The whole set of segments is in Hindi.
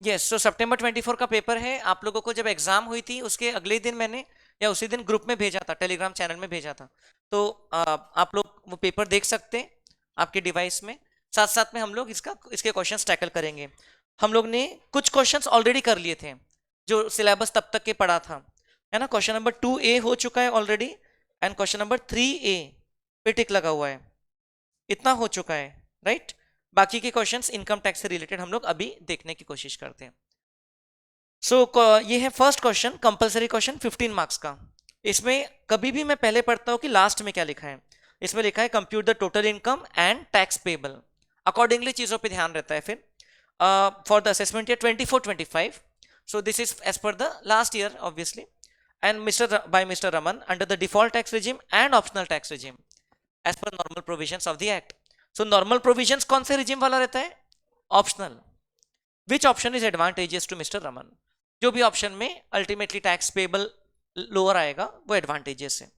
यस, सो सितंबर 24 का पेपर है। आप लोगों को जब एग्जाम हुई थी उसके अगले दिन मैंने या उसी दिन ग्रुप में भेजा था, टेलीग्राम चैनल में भेजा था। तो आप लोग वो पेपर देख सकते हैं आपके डिवाइस में। साथ साथ में हम लोग इसके क्वेश्चंस टैकल करेंगे। हम लोग ने कुछ क्वेश्चंस ऑलरेडी कर लिए थे जो सिलेबस तब तक के पढ़ा था, है ना। क्वेश्चन नंबर 2A हो चुका है already, and question number 3A पे टिक लगा हुआ है। इतना हो चुका है, राइट। बाकी के क्वेश्चंस इनकम टैक्स से रिलेटेड हम लोग अभी देखने की कोशिश करते हैं। ये है first question, compulsory question 15 marks का। इसमें कभी भी मैं पहले पढ़ता हूं कि लास्ट में क्या लिखा है। इसमें लिखा है compute the total income and tax payable. Accordingly चीजों पे ध्यान रहता है फिर। For the assessment year 24-25, so this is as per the last year obviously, and by Mr. Raman under the default tax regime and optional tax regime as per normal provisions of the act. So normal provisions कौन से regime वाला रहता है? Optional. Which option is advantageous to Mr. Raman? जो भी ऑप्शन में अल्टीमेटली टैक्स पेबल लोअर आएगा वो एडवांटेजेस है।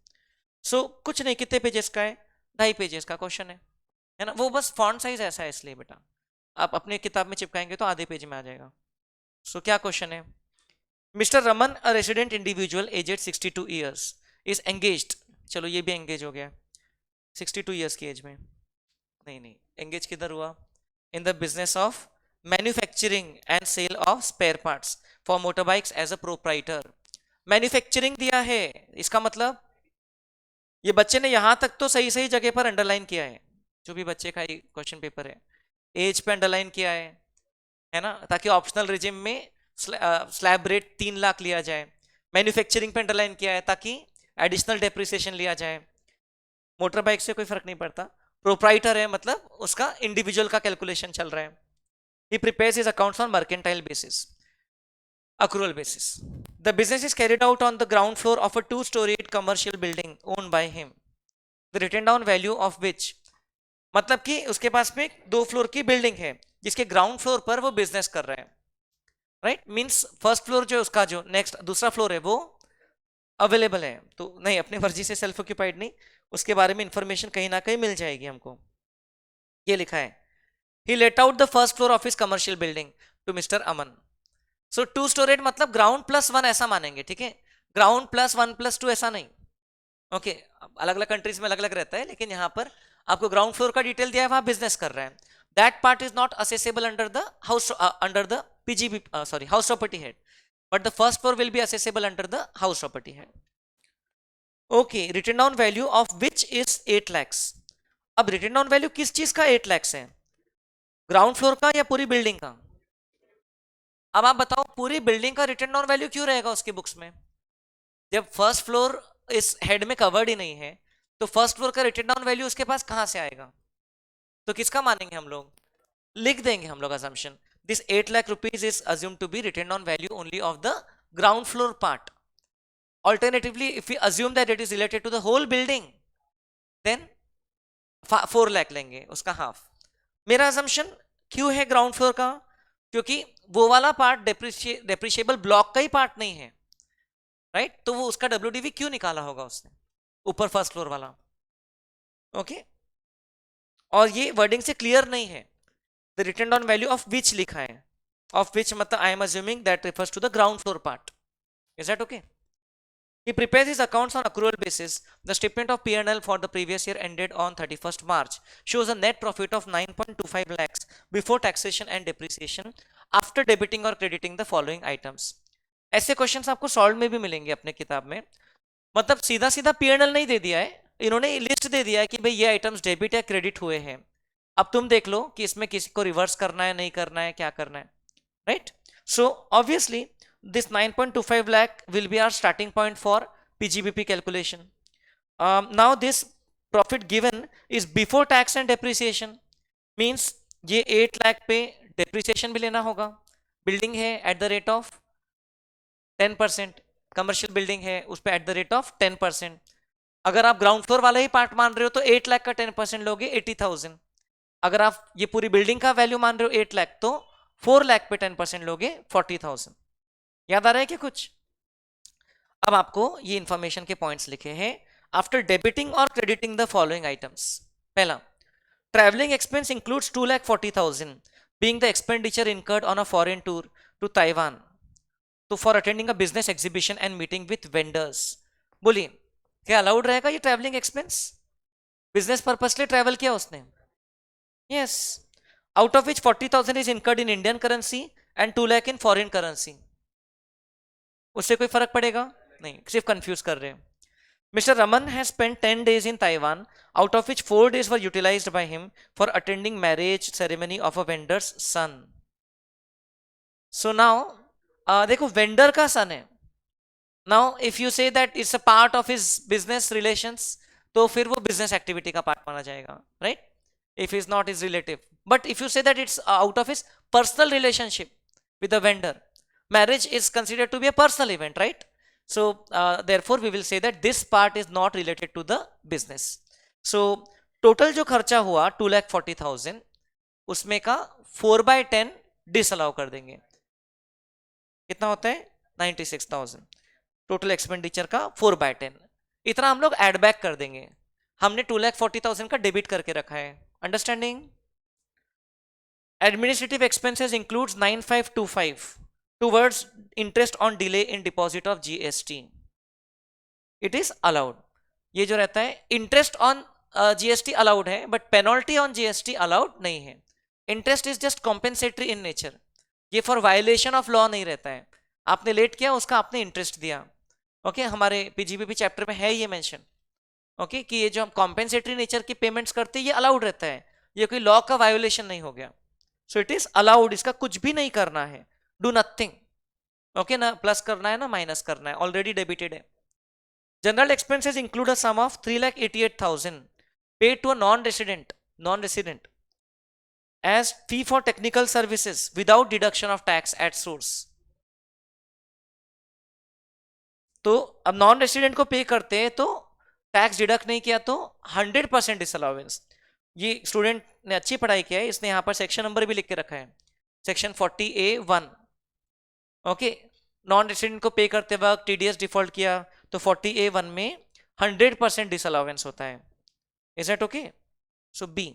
कुछ नहीं, कितने पेजेस का है? 2.5 पेजेस का क्वेश्चन है ना। वो बस फॉन्ट साइज ऐसा है इसलिए बेटा, आप अपने किताब में चिपकाएंगे तो आधे पेज में आ जाएगा। क्या क्वेश्चन है? Mister Raman, a resident individual aged 62 years, is engaged. चलो ये भी एंगेज हो गया 62 ईयर्स की एज में। नहीं नहीं, एंगेज किधर हुआ? In the business of manufacturing and sale of spare parts for motor bikes as a proprietor. Manufacturing दिया है, इसका मतलब ये बच्चे ने यहां तक तो सही सही जगह पर अंडरलाइन किया है। जो भी बच्चे का क्वेश्चन पेपर है, एज पे अंडरलाइन किया है ना, ताकि ऑप्शनल रिजिम में स्लैब रेट 3 लाख लिया जाए। मैन्युफैक्चरिंग पे अंडरलाइन किया है ताकि एडिशनल डेप्रिसिएशन लिया जाए। मोटर बाइक से कोई फर्क नहीं पड़ता। प्रोप्राइटर है मतलब उसका इंडिविजुअल का कैलकुलेशन चल रहा है। He prepares his accounts on mercantile basis, accrual basis. The business is carried out on the ground floor of a two-storied commercial building owned by him. The written down value of which, मतलब कि उसके पास में 2 फ्लोर की बिल्डिंग है जिसके ग्राउंड फ्लोर पर वो बिजनेस कर रहा है, राइट। मींस फर्स्ट फ्लोर जो है उसका जो नेक्स्ट दूसरा फ्लोर है वो अवेलेबल है, तो नहीं अपनी मर्जी से सेल्फ ऑक्यूपाइड नहीं, उसके बारे में इंफॉर्मेशन कहीं ना कहीं मिल जाएगी हमको। ये लिखा है, he let out the first floor of his commercial building to mister Aman. 2 storeyed मतलब ग्राउंड प्लस 1 ऐसा मानेंगे, ठीक है। ग्राउंड प्लस 1 प्लस 2 ऐसा नहीं। ओके, अलग अलग कंट्रीज में अलग अलग रहता है, लेकिन यहां पर आपको ग्राउंड फ्लोर का डिटेल दिया है, वहां बिजनेस कर रहा है। That part is not assessable under the house, under the PGB, sorry house property head, but the first floor will be assessable under the house property head. Okay, written down value of which is 8 lakhs। अब रिटन डाउन वैल्यू किस चीज का 8 lakhs है? ग्राउंड फ्लोर का या पूरी बिल्डिंग का? अब आप बताओ, पूरी बिल्डिंग का रिटन डाउन वैल्यू क्यों रहेगा उसकी बुक्स में? जब फर्स्ट फ्लोर इस हेड में कवर्ड ही नहीं है तो फर्स्ट फ्लोर का रिटन डाउन वैल्यू उसके पास कहां से आएगा? तो किसका मानेंगे हम लोग? लिख देंगे हम लोग assumption, this 8 lakh rupees is assumed to be written down value only of the ground floor part. Alternatively, if we assume that it is related to the whole building, then 4 lakh लेंगे उसका हाफ। मेरा assumption क्यों है ग्राउंड फ्लोर का? क्योंकि वो वाला पार्ट डेप्रिशिएबल ब्लॉक का ही पार्ट नहीं है, राइट। तो वो उसका WDV क्यों निकाला होगा उसने ऊपर फर्स्ट फ्लोर वाला? ओके, और ये वर्डिंग से क्लियर नहीं है। The written down value of which लिखा है, ऑफ विच मतलब I am assuming that refers to the ground floor part. Is that okay? He prepares his accounts on accrual basis. The statement of P&L for the previous year ended on 31st March shows a net profit of 9.25 lakhs before taxation and depreciation after debiting or crediting the following items. ऐसे क्वेश्चंस आपको सॉल्व में भी मिलेंगे अपने किताब में। मतलब सीधा सीधा P&L नहीं दे दिया है, इन्होंने लिस्ट दे दिया है कि भाई ये आइटम्स डेबिट या क्रेडिट हुए हैं। अब तुम देख लो कि इसमें किसी को रिवर्स करना है, नहीं करना है, क्या करना है, right. So obviously this 9.25 lakh will be our starting point for PGBP calculation. Now this profit given is before tax and depreciation, means ये 8 लाख पे depreciation भी लेना होगा। बिल्डिंग है eight the rate of 10%, commercial building है उस पर एट द रेट ऑफ 10%। अगर आप ग्राउंड फ्लोर वाला ही पार्ट मान रहे हो तो 8 लाख का 10% लोगे 80,000। अगर आप ये पूरी बिल्डिंग का वैल्यू मान रहे हो 8 लाख तो 4 लाख पे 10% लोगे 40,000। याद आ रहा है क्या कुछ? अब आपको ये इंफॉर्मेशन के पॉइंट्स लिखे हैं। आफ्टर डेबिटिंग और क्रेडिटिंग द फॉलोइंग आइटम्स। पहला, travelling expense includes 2,40,000 being the expenditure incurred on a foreign tour to Taiwan तो for attending a business exhibition and meeting with vendors. बोलिए क्या अलाउड रहेगा ये ट्रैवलिंग एक्सपेंस? बिजनेस पर्पस के लिए ट्रैवल किया उसने, yes. Out of which 40,000 is incurred in Indian currency and 2 lakh in foreign currency. उससे कोई फर्क पड़ेगा? नहीं, सिर्फ कंफ्यूज कर रहे हैं। Mr. Raman has spent 10 days in Taiwan, out of which 4 days were utilized by him for attending marriage ceremony of a vendor's son. So now, देखो vendor का son है। Now, if you say that it's a part of his business relations, तो फिर वो business activity का part माना जाएगा, right? If he's not his relative. But if you say that it's out of his personal relationship with the vendor, marriage is considered to be a personal event, right? So therefore we will say that this part is not related to the business. So total जो खर्चा हुआ 2,40,000 उसमें का 4/10 डिसअलाउ कर देंगे। कितना होता है? 96,000। टोटल एक्सपेंडिचर का 4/10 इतना हम लोग एड बैक कर देंगे। हमने 2,40,000 का डेबिट करके रखा है। Understanding? Administrative expenses includes 9,525 towards interest on delay in deposit of GST. It is allowed. ये जो रहता है इंटरेस्ट ऑन GST अलाउड है, but penalty on GST allowed नहीं है। Interest is just compensatory in nature, ये फॉर वायलेशन ऑफ लॉ नहीं रहता है। आपने लेट किया, उसका आपने इंटरेस्ट दिया, ओके हमारे PGBP चैप्टर में है ये मेंशन, ओके कि ये जो हम कॉम्पेंसेटरी नेचर की पेमेंट्स करते हैं ये अलाउड रहता है, ये कोई लॉ का वायोलेशन नहीं हो गया। सो इट इज अलाउड, इसका कुछ भी नहीं करना है, डू नथिंग, ओके ना प्लस करना है ना माइनस करना है, ऑलरेडी डेबिटेड है। General expenses include a sum of 3,88,000 paid to a non resident as fee for technical services without deduction of tax at source. तो अब नॉन रेसिडेंट को पे करते हैं तो टैक्स डिडक्ट नहीं किया तो 100% डिसअलाउंस। ये स्टूडेंट ने अच्छी पढ़ाई किया है, इसने यहां पर सेक्शन नंबर भी लिख के रखा है, section 40A1। Okay, non resident को पे करते वक्त TDS डिफॉल्ट किया तो 40A1 में 100% डिसअलाउंस होता है। Is that okay? So b.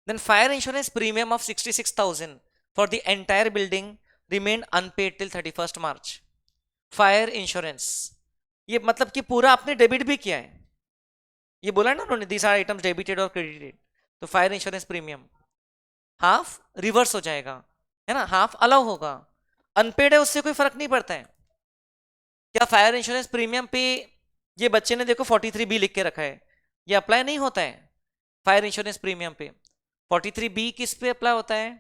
Then fire insurance premium of 66,000 for the entire building remained unpaid till 31 March. Fire insurance ये मतलब कि पूरा आपने डेबिट भी किया है, ये बोला ना उन्होंने दीस आर आइटम्स डेबिटेड और क्रेडिटेड, तो fire insurance premium half reverse हो जाएगा, है ना, हाफ अलाउ होगा। अनपेड है उससे कोई फर्क नहीं पड़ता है। क्या फायर इंश्योरेंस प्रीमियम पे ये बच्चे ने देखो 43B लिख के रखा है, ये अप्लाई नहीं होता है फायर इंश्योरेंस प्रीमियम पे। 43B किस पे अप्लाई होता है?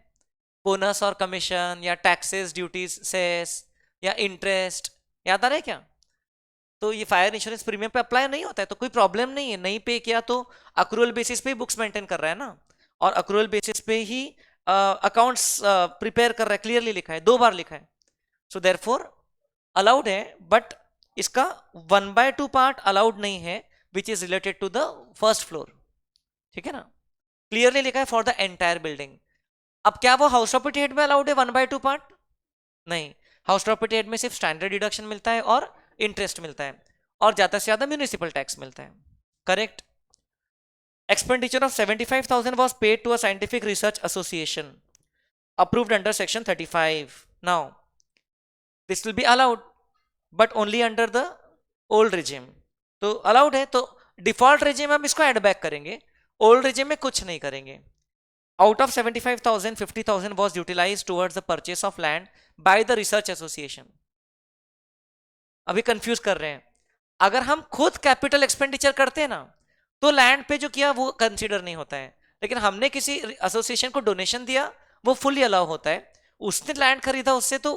बोनस और कमीशन या टैक्सेस, ड्यूटीज, सेस या इंटरेस्ट, याद आ रहा है क्या? तो ये फायर इंश्योरेंस प्रीमियम पे अप्लाई नहीं होता है, तो कोई प्रॉब्लम नहीं है। नहीं पे किया तो अक्रूवल बेसिस पे ही बुक्स मेंटेन कर रहा है ना, और अक्रूवल बेसिस पे ही अकाउंट्स प्रिपेयर कर रहा है, क्लियरली लिखा है, 2 बार लिखा है। सो देयरफॉर अलाउड है, बट इसका 1/2 पार्ट अलाउड नहीं है which is related to the first floor. ठीक है ना, क्लियरली लिखा है फॉर द एंटायर बिल्डिंग। अब क्या वो हाउस प्रॉपर्टी हेड में अलाउड है 1/2 पार्ट? नहीं, हाउस प्रॉपर्टी हेड में सिर्फ स्टैंडर्ड डिडक्शन मिलता है और इंटरेस्ट मिलता है, और ज्यादा से ज्यादा म्यूनिसिपल टैक्स मिलता है। Correct. Expenditure of 75,000 was paid to a scientific research association approved under section 35. Now, this will be allowed, but only under the old regime. तो allowed है, तो default regime हम इसको add back करेंगे, old regime में कुछ नहीं करेंगे। Out of 75,000, 50,000 was utilized towards the purchase of land by the research association. अभी कंफ्यूज कर रहे हैं, अगर हम खुद कैपिटल एक्सपेंडिचर करते हैं ना तो लैंड पे जो किया वो कंसीडर नहीं होता है, लेकिन हमने किसी एसोसिएशन को डोनेशन दिया वो फुली अलाउ होता है। उसने लैंड खरीदा उससे, तो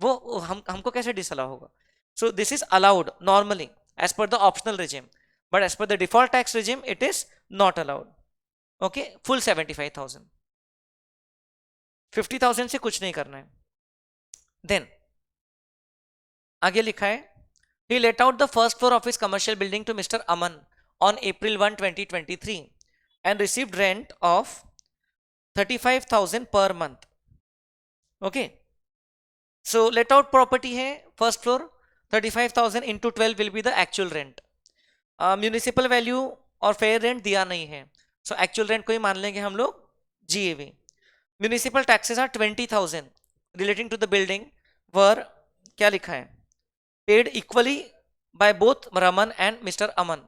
वो हमको कैसे डिसअलाउ होगा? So this is allowed normally as per the optional regime, but as per the default tax regime it is not allowed. Okay, full 75,000, 50,000 से कुछ नहीं करना है। देन आगे लिखा है, he let out the first floor of his commercial building to Mr. Aman on April 1, 2023 and received rent of 35,000 per month. Okay, so let out property है first floor, 35,000 into 12 will be the actual rent. Municipal value और फेयर रेंट दिया नहीं है, सो एक्चुअल रेंट को ही मान लेंगे हम लोग GAV. Municipal taxes are 20,000 relating to the building were, क्या लिखा है, paid equally by both Raman and mister Aman.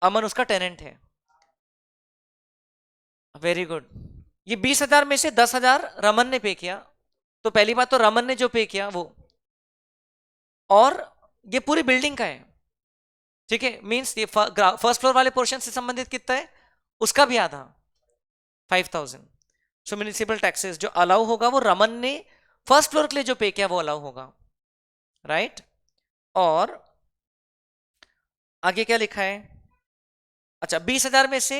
Aman उसका टेनेंट है। Very good. ये 20,000 में से 10,000 रमन ने पे किया, तो पहली बात तो रमन ने जो पे किया वो, और ये पूरी बिल्डिंग का है, ठीक है, मींस ये फर्स्ट फ्लोर वाले पोर्शन से संबंधित कितना है, उसका भी आधा, 5,000। सो म्युनिसिपल टैक्सेस जो अलाउ होगा वो रमन ने फर्स्ट फ्लोर के लिए जो पे किया वो अलाउ होगा, राइट। और आगे क्या लिखा है, अच्छा 20,000 में से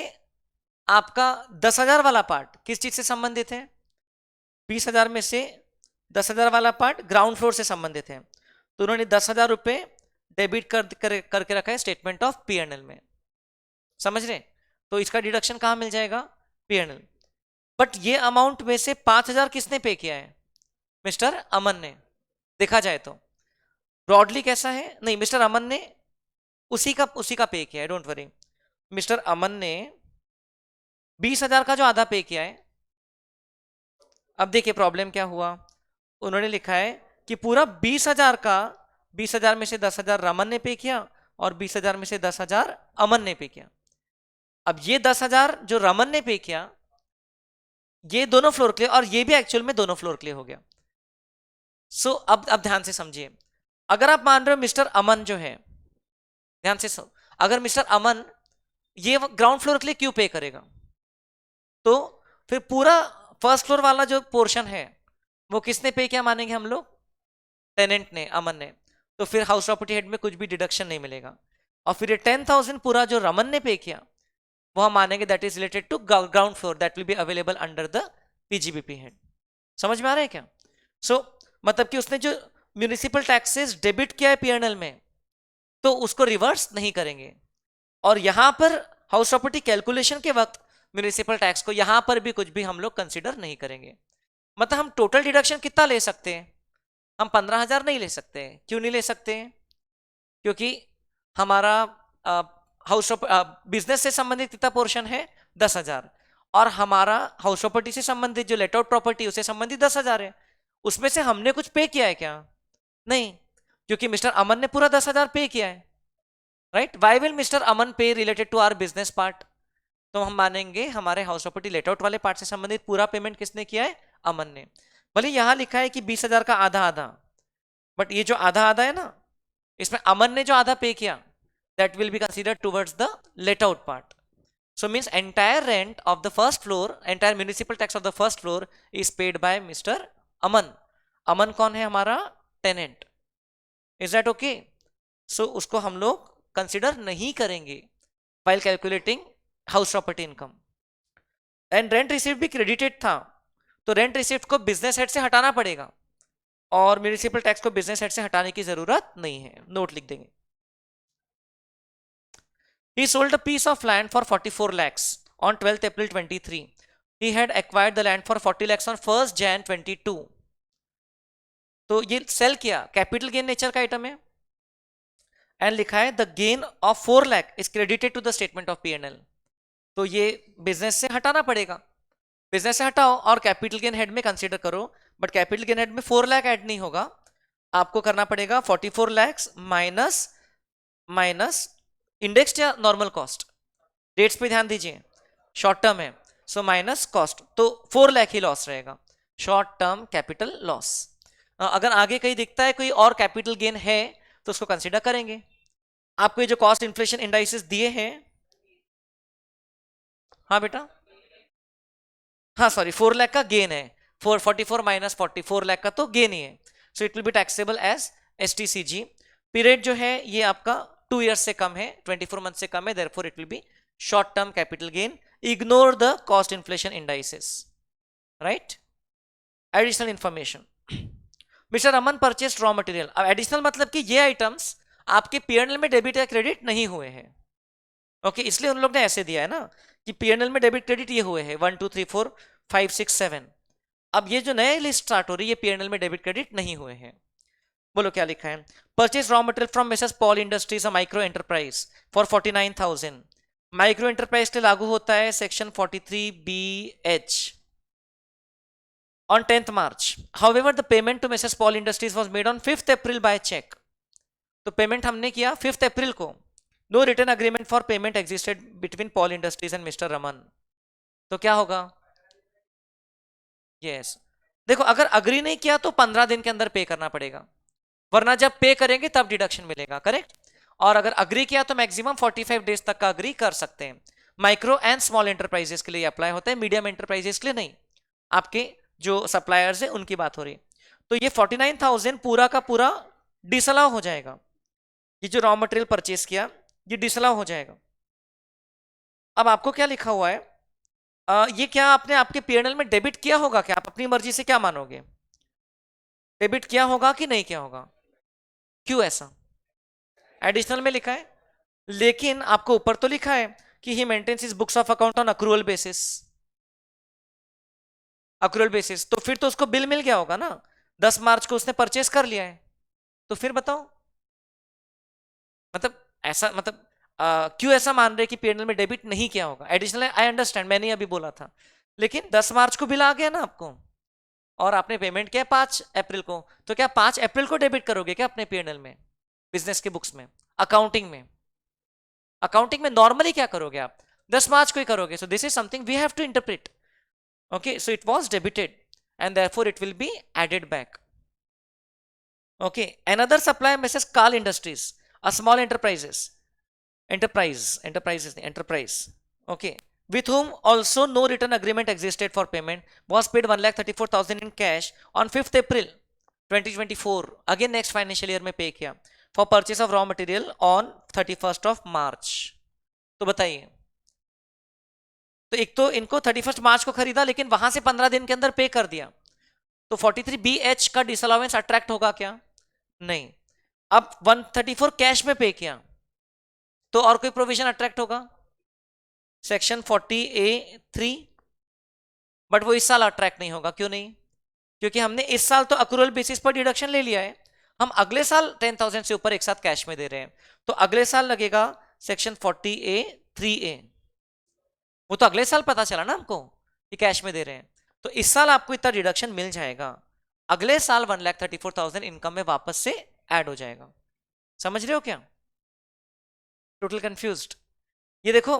आपका 10,000 वाला पार्ट किस चीज से संबंधित है, 20,000 में से 10,000 वाला पार्ट ग्राउंड फ्लोर से संबंधित है, तो उन्होंने 10,000 रुपए डेबिट करके रखा है statement of P and L में, समझ रहे। तो इसका डिडक्शन कहां मिल जाएगा, पी एंड एल। बट ये अमाउंट में से 5,000 किसने पे किया है, मिस्टर अमन ने। देखा जाए तो ब्रॉडली कैसा है, नहीं मिस्टर अमन ने उसी का पे किया है, डोंट वरी। मिस्टर अमन ने 20,000 का जो आधा पे किया है, अब देखिए प्रॉब्लम क्या हुआ, उन्होंने लिखा है कि पूरा 20,000 का, 20,000 में से 10,000 रमन ने पे किया और 20,000 में से 10,000 अमन ने पे किया। अब ये 10,000 जो रमन ने पे किया ये दोनों फ्लोर के लिए, और ये भी एक्चुअल में दोनों फ्लोर के लिए हो गया। सो अब ध्यान से समझिए, अगर आप मान रहे हो मिस्टर अमन जो है, ध्यान से अगर मिस्टर अमन ये ग्राउंड फ्लोर के लिए क्यों पे करेगा, तो फिर पूरा फर्स्ट फ्लोर वाला जो पोर्शन है वो किसने पे किया मानेंगे हम लोग, टेनेंट ने, अमन ने। तो फिर हाउस प्रॉपर्टी हेड में कुछ भी डिडक्शन नहीं मिलेगा। और फिर ये 10,000 पूरा जो रमन ने पे किया वो हम मानेंगे that is related to ground floor, that will be available under the PGBP head. समझ में आ रहा है क्या। मतलब कि उसने जो म्यूनिसिपल टैक्सेस डेबिट किया है पीएनएल में, तो उसको रिवर्स नहीं करेंगे। और यहां पर हाउस प्रॉपर्टी कैलकुलेशन के वक्त म्यूनिसिपल टैक्स को यहां पर भी कुछ भी हम लोग कंसिडर नहीं करेंगे। मतलब हम टोटल डिडक्शन कितना ले सकते हैं, हम 15,000 नहीं ले सकते। क्यों नहीं ले सकते, क्योंकि हमारा हाउस बिजनेस से संबंधित कितना पोर्शन है, 10,000, और हमारा हाउस प्रॉपर्टी से संबंधित जो लेट आउट प्रॉपर्टी उससे संबंधित 10,000 है। उसमें से हमने कुछ पे किया है क्या, नहीं, क्योंकि मिस्टर अमन ने पूरा 10,000 पे किया है, right. Why will mister Aman pay related to our business part, तो हम मानेंगे हमारे हाउस प्रॉपर्टी लेट आउट वाले पार्ट से संबंधित पूरा पेमेंट किसने किया है, अमन ने। भले यहां लिखा है कि 20,000 का आधा आधा, बट ये जो आधा आधा है ना, इसमें अमन ने जो आधा पे किया that will be considered towards the let out part. So means entire rent of the first floor, entire municipal tax of the first floor is paid by Mr. Aman. अमन कौन है, हमारा tenant. Is that okay. So उसको हम लोग कंसिडर नहीं करेंगे while calculating house property income. And rent received भी क्रेडिटेड था, तो रेंट रिसीव्ड को बिजनेस हेड से हटाना पड़ेगा, और म्यूनिसिपल टैक्स को बिजनेस हेड से हटाने की जरूरत नहीं है, नोट लिख देंगे। He sold a piece of land for 44 lakhs on 12th April 23. He had acquired the land for 40 lakhs on 1st Jan 22. तो ये सेल किया, कैपिटल गेन नेचर का आइटम है, एंड लिखा है the gain of 4 lakh is credited to the statement of PNL. तो ये बिजनेस से हटाना पड़ेगा, बिजनेस से हटाओ और कैपिटल गेन हेड में कंसीडर करो, बट कैपिटल गेन हेड में 4 लाख ऐड नहीं होगा, आपको करना पड़ेगा 44 लैक्स माइनस इंडेक्स या नॉर्मल कॉस्ट, डेट्स पे ध्यान दीजिए, शॉर्ट टर्म है, सो माइनस कॉस्ट, तो 4 लाख ही लॉस रहेगा, शॉर्ट टर्म कैपिटल लॉस। अगर आगे कहीं दिखता है कोई और कैपिटल गेन है तो उसको कंसीडर करेंगे। आपको ये जो कॉस्ट इन्फ्लेशन इंडाइसेस दिए हैं, हाँ बेटा, हाँ सॉरी 4 लाख का गेन है, 44 माइनस 44 लाख का तो गेन ही है, so it will be taxable as STCG. Period जो है ये आपका 2 years से कम है, 24 months से कम है, therefore it will be short term capital gain. Ignore the cost inflation indices, right? Additional information. Mr. Aman purchased raw material. अब एडिशनल मतलब कि ये आइटम्स आपके पीएनएल में डेबिट या क्रेडिट नहीं हुए हैं, ओके, इसलिए उन लोग ने ऐसे दिया है ना कि पीएनएल में डेबिट क्रेडिट ये हुए हैं 1 2 3 4 5 6 7। अब ये जो नए लिस्ट स्टार्ट हो रही है पीएनएल में डेबिट क्रेडिट नहीं हुए हैं। बोलो क्या लिखा है, purchase raw material from Mrs Paul industries a micro enterprise for 49,000। Micro enterprise के लागू होता है section 43BH, on 10th March. However, the payment to Mrs. Paul Industries was made on 5th April by check. तो पेमेंट हमने किया 5th अप्रैल को. No return agreement for payment existed between Paul industries and mister Raman. तो क्या होगा? यस. देखो, अगर अग्री नहीं किया तो 15 दिन के अंदर पे करना पड़ेगा, वरना जब पे करेंगे तब डिडक्शन मिलेगा. करेक्ट. और अगर अग्री किया तो मैक्सिमम 45 डेज तक का अग्री कर सकते हैं. माइक्रो एंड स्मॉल एंटरप्राइजेस के लिए अप्लाई होता है, मीडियम एंटरप्राइजेस के लिए नहीं. आपके जो सप्लायर्स है उनकी बात हो रही. तो ये 49,000 पूरा का पूरा डिसअलाउ हो जाएगा. ये जो रॉ मटेरियल परचेस किया ये डिसअलाउ हो जाएगा. अब आपको क्या लिखा हुआ है, ये क्या आपने आपके पीएनएल में डेबिट किया होगा क्या? आप अपनी मर्जी से क्या मानोगे, डेबिट किया होगा कि नहीं किया होगा? क्यों ऐसा? एडिशनल में लिखा है, लेकिन आपको ऊपर तो लिखा है कि he maintains his books of account on accrual basis. Accrual basis तो फिर तो उसको बिल मिल गया होगा ना, 10 मार्च को उसने परचेस कर लिया है. तो फिर बताओ, मतलब ऐसा, मतलब क्यों ऐसा मान रहे कि पीएनएल में डेबिट नहीं किया होगा? एडिशनल आई अंडरस्टैंड, मैंने अभी बोला था, लेकिन 10 मार्च को बिल आ गया ना आपको, और आपने पेमेंट किया 5 अप्रैल को, तो क्या 5 अप्रैल को डेबिट करोगे क्या अपने पीएनएल में, बिजनेस के बुक्स में, अकाउंटिंग में? अकाउंटिंग में नॉर्मली क्या करोगे आप? 10 मार्च को ही करोगे. So this is something we have to interpret. Okay, so it was debited and therefore it will be added back. Okay, another supplier Mrs. Carl Industries, a small enterprise, okay, with whom also no return agreement existed for payment, was paid 1,34,000 in cash on 5th April 2024. Again next financial year में पे किया for purchase of raw material on 31st of March. तो बताइए, तो एक तो इनको 31st मार्च को खरीदा, लेकिन वहां से 15 दिन के अंदर पे कर दिया, तो 43BH का डिसअलाउंस अट्रैक्ट होगा क्या? नहीं. अब 134 कैश में पे किया, तो और कोई प्रोविजन अट्रैक्ट होगा? सेक्शन 40A(3), बट वो इस साल अट्रैक्ट नहीं होगा. क्यों नहीं? क्योंकि हमने इस साल तो अक्रूवल बेसिस पर डिडक्शन ले लिया है, हम अगले साल 10,000 से ऊपर एक साथ कैश में दे रहे हैं, तो अगले साल लगेगा सेक्शन 40A(3A). वो तो अगले साल पता चला ना हमको कि कैश में दे रहे हैं, तो इस साल आपको इतना डिडक्शन मिल जाएगा, अगले साल 1,34,000 इनकम में वापस से ऐड हो जाएगा. समझ रहे हो क्या? Total confused? ये देखो,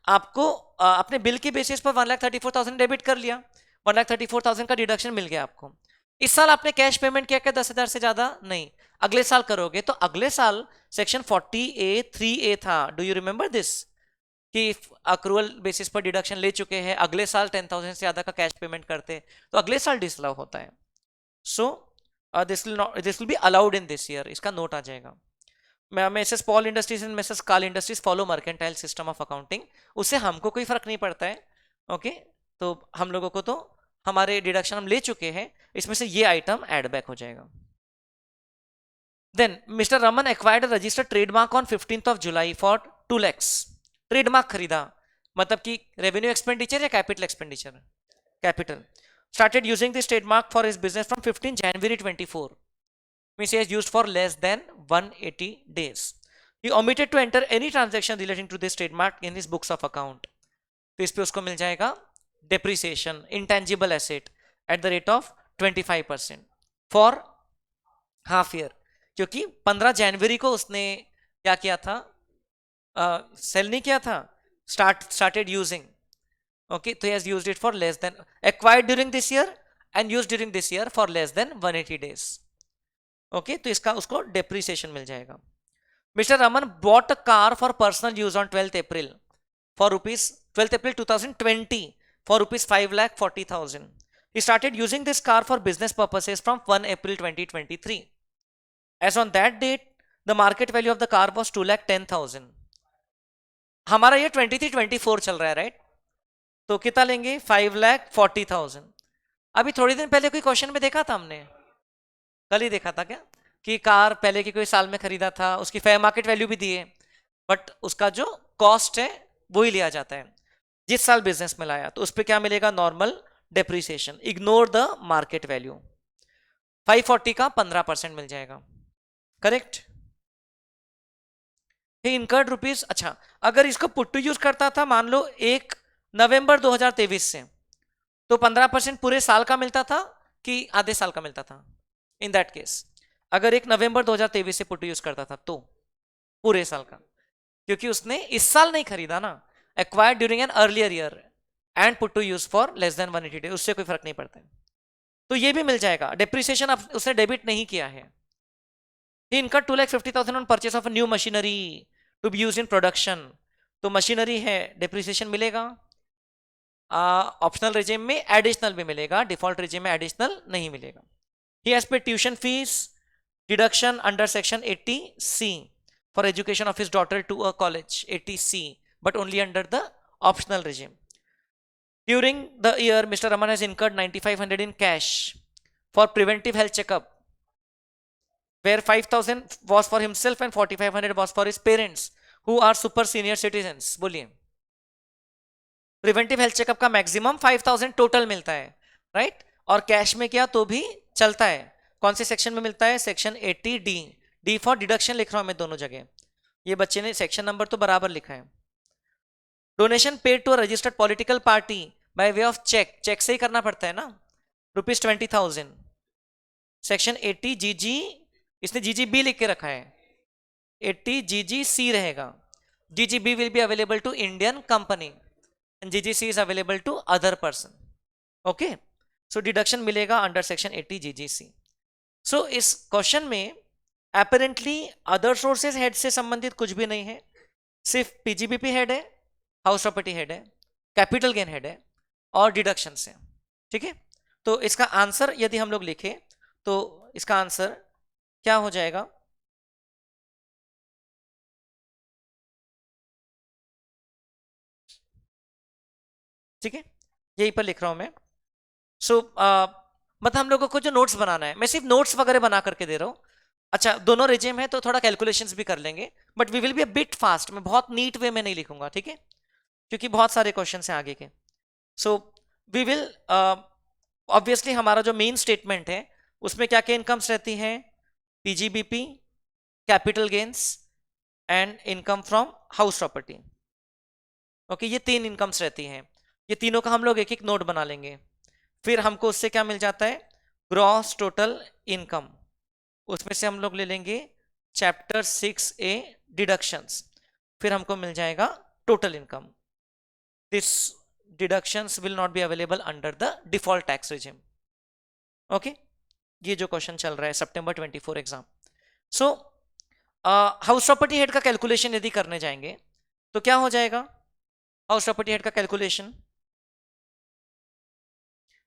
आपको अपने बिल के बेसिस पर 1,34,000 डेबिट कर लिया, 1,34,000 का डिडक्शन मिल गया आपको. इस साल आपने कैश पेमेंट किया क्या 10,000 से ज्यादा? नहीं. अगले साल करोगे तो अगले साल सेक्शन 40A(3A) था. डू यू रिमेंबर दिस, कि अक्रूवल बेसिस पर डिडक्शन ले चुके हैं, अगले साल 10,000 से ज्यादा का कैश पेमेंट करते तो अगले साल डिसअलाउ होता है. So this will be allowed in this year. इसका नोट आ जाएगा. Mrs Paul industries and Mrs Carl industries follow mercantile system of accounting. उससे हमको कोई फर्क नहीं पड़ता है. ओके, तो हम लोगों को तो हमारे डिडक्शन हम ले चुके हैं, इसमें से ये आइटम एड बैक हो जाएगा. Then mister Raman acquired registered trademark on 15th of July for 2 lakhs. Trademark खरीदा, मतलब कि रेवेन्यू एक्सपेंडिचर या capital expenditure? Capital. Started using this trademark for his business from 15 January 24. Means he has used for less than 180 days. He omitted to enter any transaction relating to this trademark in his books of account. तो इस पे उसको मिल जाएगा depreciation, intangible asset at the rate of 25% for half year. क्योंकि 15 जनवरी को उसने क्या किया था, सेल नहीं किया था, started using. Okay, so he has used it for less than, acquired during this year and used during this year for less than 180 days. Okay, तो इसका उसको depreciation मिल जाएगा. Mr. Raman bought a car for personal use on 12th April for rupees 12th April 2020 for rupees 5,40,000. He started using this car for business purposes from 1 April 2023. As on that date, the market value of the car was 2,10,000. हमारा ये 23-24 चल रहा है, राइट? तो कितना लेंगे? 5,40,000. अभी थोड़ी दिन पहले कोई क्वेश्चन में देखा था हमने, कल ही देखा था क्या, कि कार पहले की कोई साल में खरीदा था, उसकी फेयर मार्केट वैल्यू भी दी है, बट उसका जो कॉस्ट है वो ही लिया जाता है जिस साल बिजनेस में लाया, तो उस पर क्या मिलेगा? Normal depreciation. Ignore the market value. 540 का 15% मिल जाएगा. करेक्ट? Incurred rupees. अच्छा, अगर इसको पुट टू यूज करता था, मान लो 1 नवंबर 2023 से, तो 15% पूरे साल का मिलता था, कि आधे साल का मिलता था। इन दैट केस अगर एक नवंबर 2023 से पुट यूज करता था तो पूरे साल का, क्योंकि उसने इस साल नहीं खरीदा ना, acquired during an earlier year and put to use for less than 180 days, उससे कोई फर्क नहीं पड़ता है। तो ये भी मिल जाएगा। डेप्रिसिएशन अब उसने डेबिट नहीं किया है। He incurred 2,50,000 on purchase of a new machinery to be used in production. तो मशीनरी है, डेप्रिसिएशन मिलेगा। ऑप्शनल रिजिम में एडिशनल भी मिलेगा, डिफॉल्ट रिजिम में एडिशनल नहीं मिलेगा। He has paid tuition fees deduction under section 80C for education of his daughter to a college, 80C, but only under the optional regime. During the year, Mr. Raman has incurred 9,500 in cash for preventive health checkup, where 5,000 was for himself and 4,500 was for his parents who are super senior citizens. बोलिए, प्रिवेंटिव हेल्थ चेकअप का मैक्सिमम 5,000 टोटल मिलता है, राइट? और कैश में किया तो भी चलता है। कौन से सेक्शन में मिलता है? Section 80D। D for deduction लिख रहा हूं मैं दोनों जगह, ये बच्चे ने सेक्शन नंबर तो बराबर लिखा है। Donation paid to a registered political party by way of cheque, cheque से ही करना पड़ता है ना, ₹20,000। सेक्शन 80GG, इसने GGB लिख के रखा है, 80GGC रहेगा। GGB will be available to Indian company and GGC is available to other person. Okay, so deduction मिलेगा अंडर सेक्शन 80GGC। सो इस क्वेश्चन में अपेरेंटली अदर सोर्सेज हेड से संबंधित कुछ भी नहीं है, सिर्फ PGBP हेड है, हाउस प्रॉपर्टी हेड है, कैपिटल गेन हेड है और डिडक्शन से। ठीक है, तो इसका आंसर यदि हम लोग लिखे तो इसका आंसर क्या हो जाएगा? ठीक है, यहीं पर लिख रहा हूं मैं। सो मतलब हम लोगों को जो नोट्स बनाना है, मैं सिर्फ नोट्स वगैरह बना करके दे रहा हूं। अच्छा, दोनों रिजिम है तो थोड़ा कैलकुलेशंस भी कर लेंगे, but we will be a bit fast. मैं बहुत नीट वे में नहीं लिखूंगा, ठीक है, क्योंकि बहुत सारे क्वेश्चन हैं आगे के। सो वी विल ऑब्वियसली हमारा जो मेन स्टेटमेंट है उसमें क्या क्या इनकम्स रहती हैं? PGBP, capital gains and income from house property. Okay, ये 3 इनकम्स रहती हैं। ये तीनों का हम लोग एक एक नोट बना लेंगे। फिर हमको उससे क्या मिल जाता है? Gross total income. उसमें से हम लोग ले लेंगे चैप्टर 6A डिडक्शंस। फिर हमको मिल जाएगा total income. This deductions will not be available under the default tax regime. Okay, ये जो क्वेश्चन चल रहा है सितंबर 24 एग्जाम। सो हाउस प्रॉपर्टी हेड का कैलकुलेशन यदि करने जाएंगे तो क्या हो जाएगा? हाउस प्रॉपर्टी हेड का कैलकुलेशन,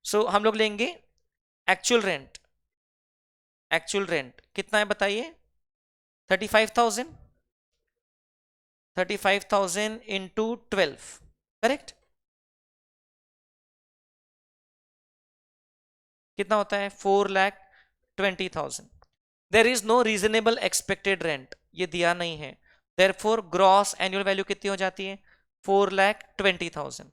सो हम लोग लेंगे एक्चुअल रेंट। एक्चुअल रेंट कितना है बताइए? 35,000। 35,000 इंटू 12, करेक्ट? कितना होता है? 4,20,000। There is no reasonable expected rent, ये दिया नहीं है। देयरफॉर ग्रॉस एनुअल वैल्यू कितनी हो जाती है? 4,20,000।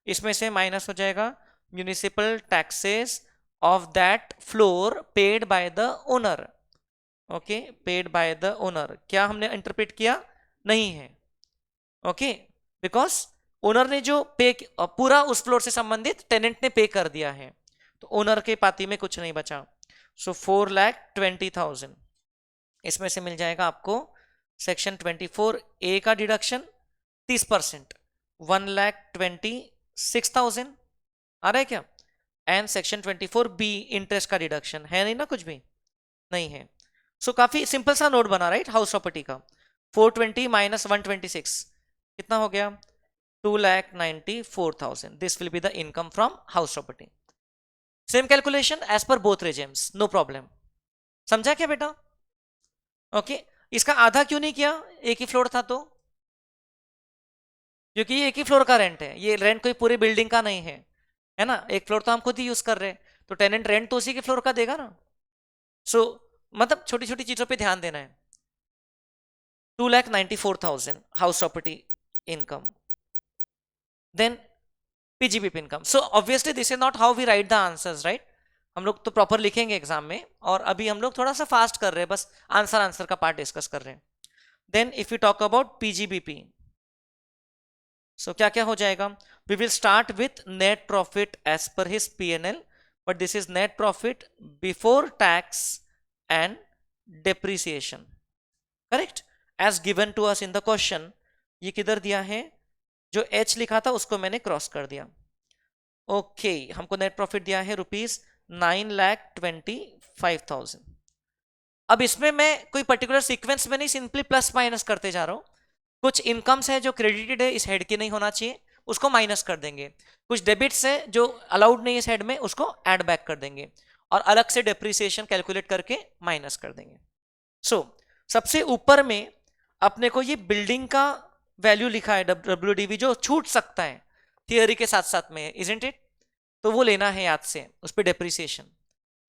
इसमें से माइनस हो जाएगा municipal taxes of that floor paid by the owner. Okay, paid by the owner क्या हमने इंटरप्रेट किया? नहीं है। ओके, बिकॉज ओनर ने जो पे पूरा उस फ्लोर से संबंधित टेनेंट ने पे कर दिया है, तो ओनर के पाती में कुछ नहीं बचा। सो 4,20,000 इसमें से मिल जाएगा आपको सेक्शन 24A का डिडक्शन 30%, 1,26,000 आ रहा है क्या? एंड सेक्शन 24B इंटरेस्ट का डिडक्शन है नहीं ना, कुछ भी नहीं है। सो काफी सिंपल सा नोट बना, राइट? हाउस प्रॉपर्टी का 420 माइनस 126 कितना हो गया? 2,94,000। This will be the income from house property. Same calculation as per both regimes, no problem. समझा क्या बेटा? ओके, इसका आधा क्यों नहीं किया? एक ही फ्लोर था तो, क्योंकि ये एक ही फ्लोर का रेंट है, ये रेंट कोई पूरी बिल्डिंग का नहीं है ना। एक फ्लोर तो हम खुद ही यूज कर रहे हैं, तो टेनेंट रेंट तो उसी के फ्लोर का देगा ना। सो मतलब छोटी छोटी चीजों पे ध्यान देना है। 2,94,000 house property income, then PGBP इनकम। So obviously this is not how we write the answers, right? हम लोग तो प्रॉपर लिखेंगे एग्जाम में, और अभी हम लोग थोड़ा सा फास्ट कर रहे हैं, बस आंसर का पार्ट डिस्कस कर रहे हैं। Then if you talk about PGBP, so क्या क्या हो जाएगा? We will start with net profit as per his PNL but this is net profit before tax and depreciation. Correct? As given to us in the question. ये किधर दिया है? जो H लिखा था उसको मैंने क्रॉस कर दिया. ओके, हमको नेट प्रॉफिट दिया है ₹9,25,000. अब इसमें मैं कोई पर्टिकुलर सीक्वेंस में नहीं, सिंपली प्लस माइनस करते जा रहा हूं. कुछ इनकम्स है जो क्रेडिटेड है, इस हेड के नहीं होना चाहिए, उसको माइनस कर देंगे. कुछ डेबिट्स है जो अलाउड नहीं है इस हेड में, उसको ऐड बैक कर देंगे, और अलग से डेप्रिसिएशन कैलकुलेट करके माइनस कर देंगे. सो सबसे ऊपर में अपने को ये बिल्डिंग का वैल्यू लिखा है WDV, जो छूट सकता है थियोरी के साथ साथ में, इजंट इट? तो वो लेना है याद से, उस पर डेप्रिसिएशन.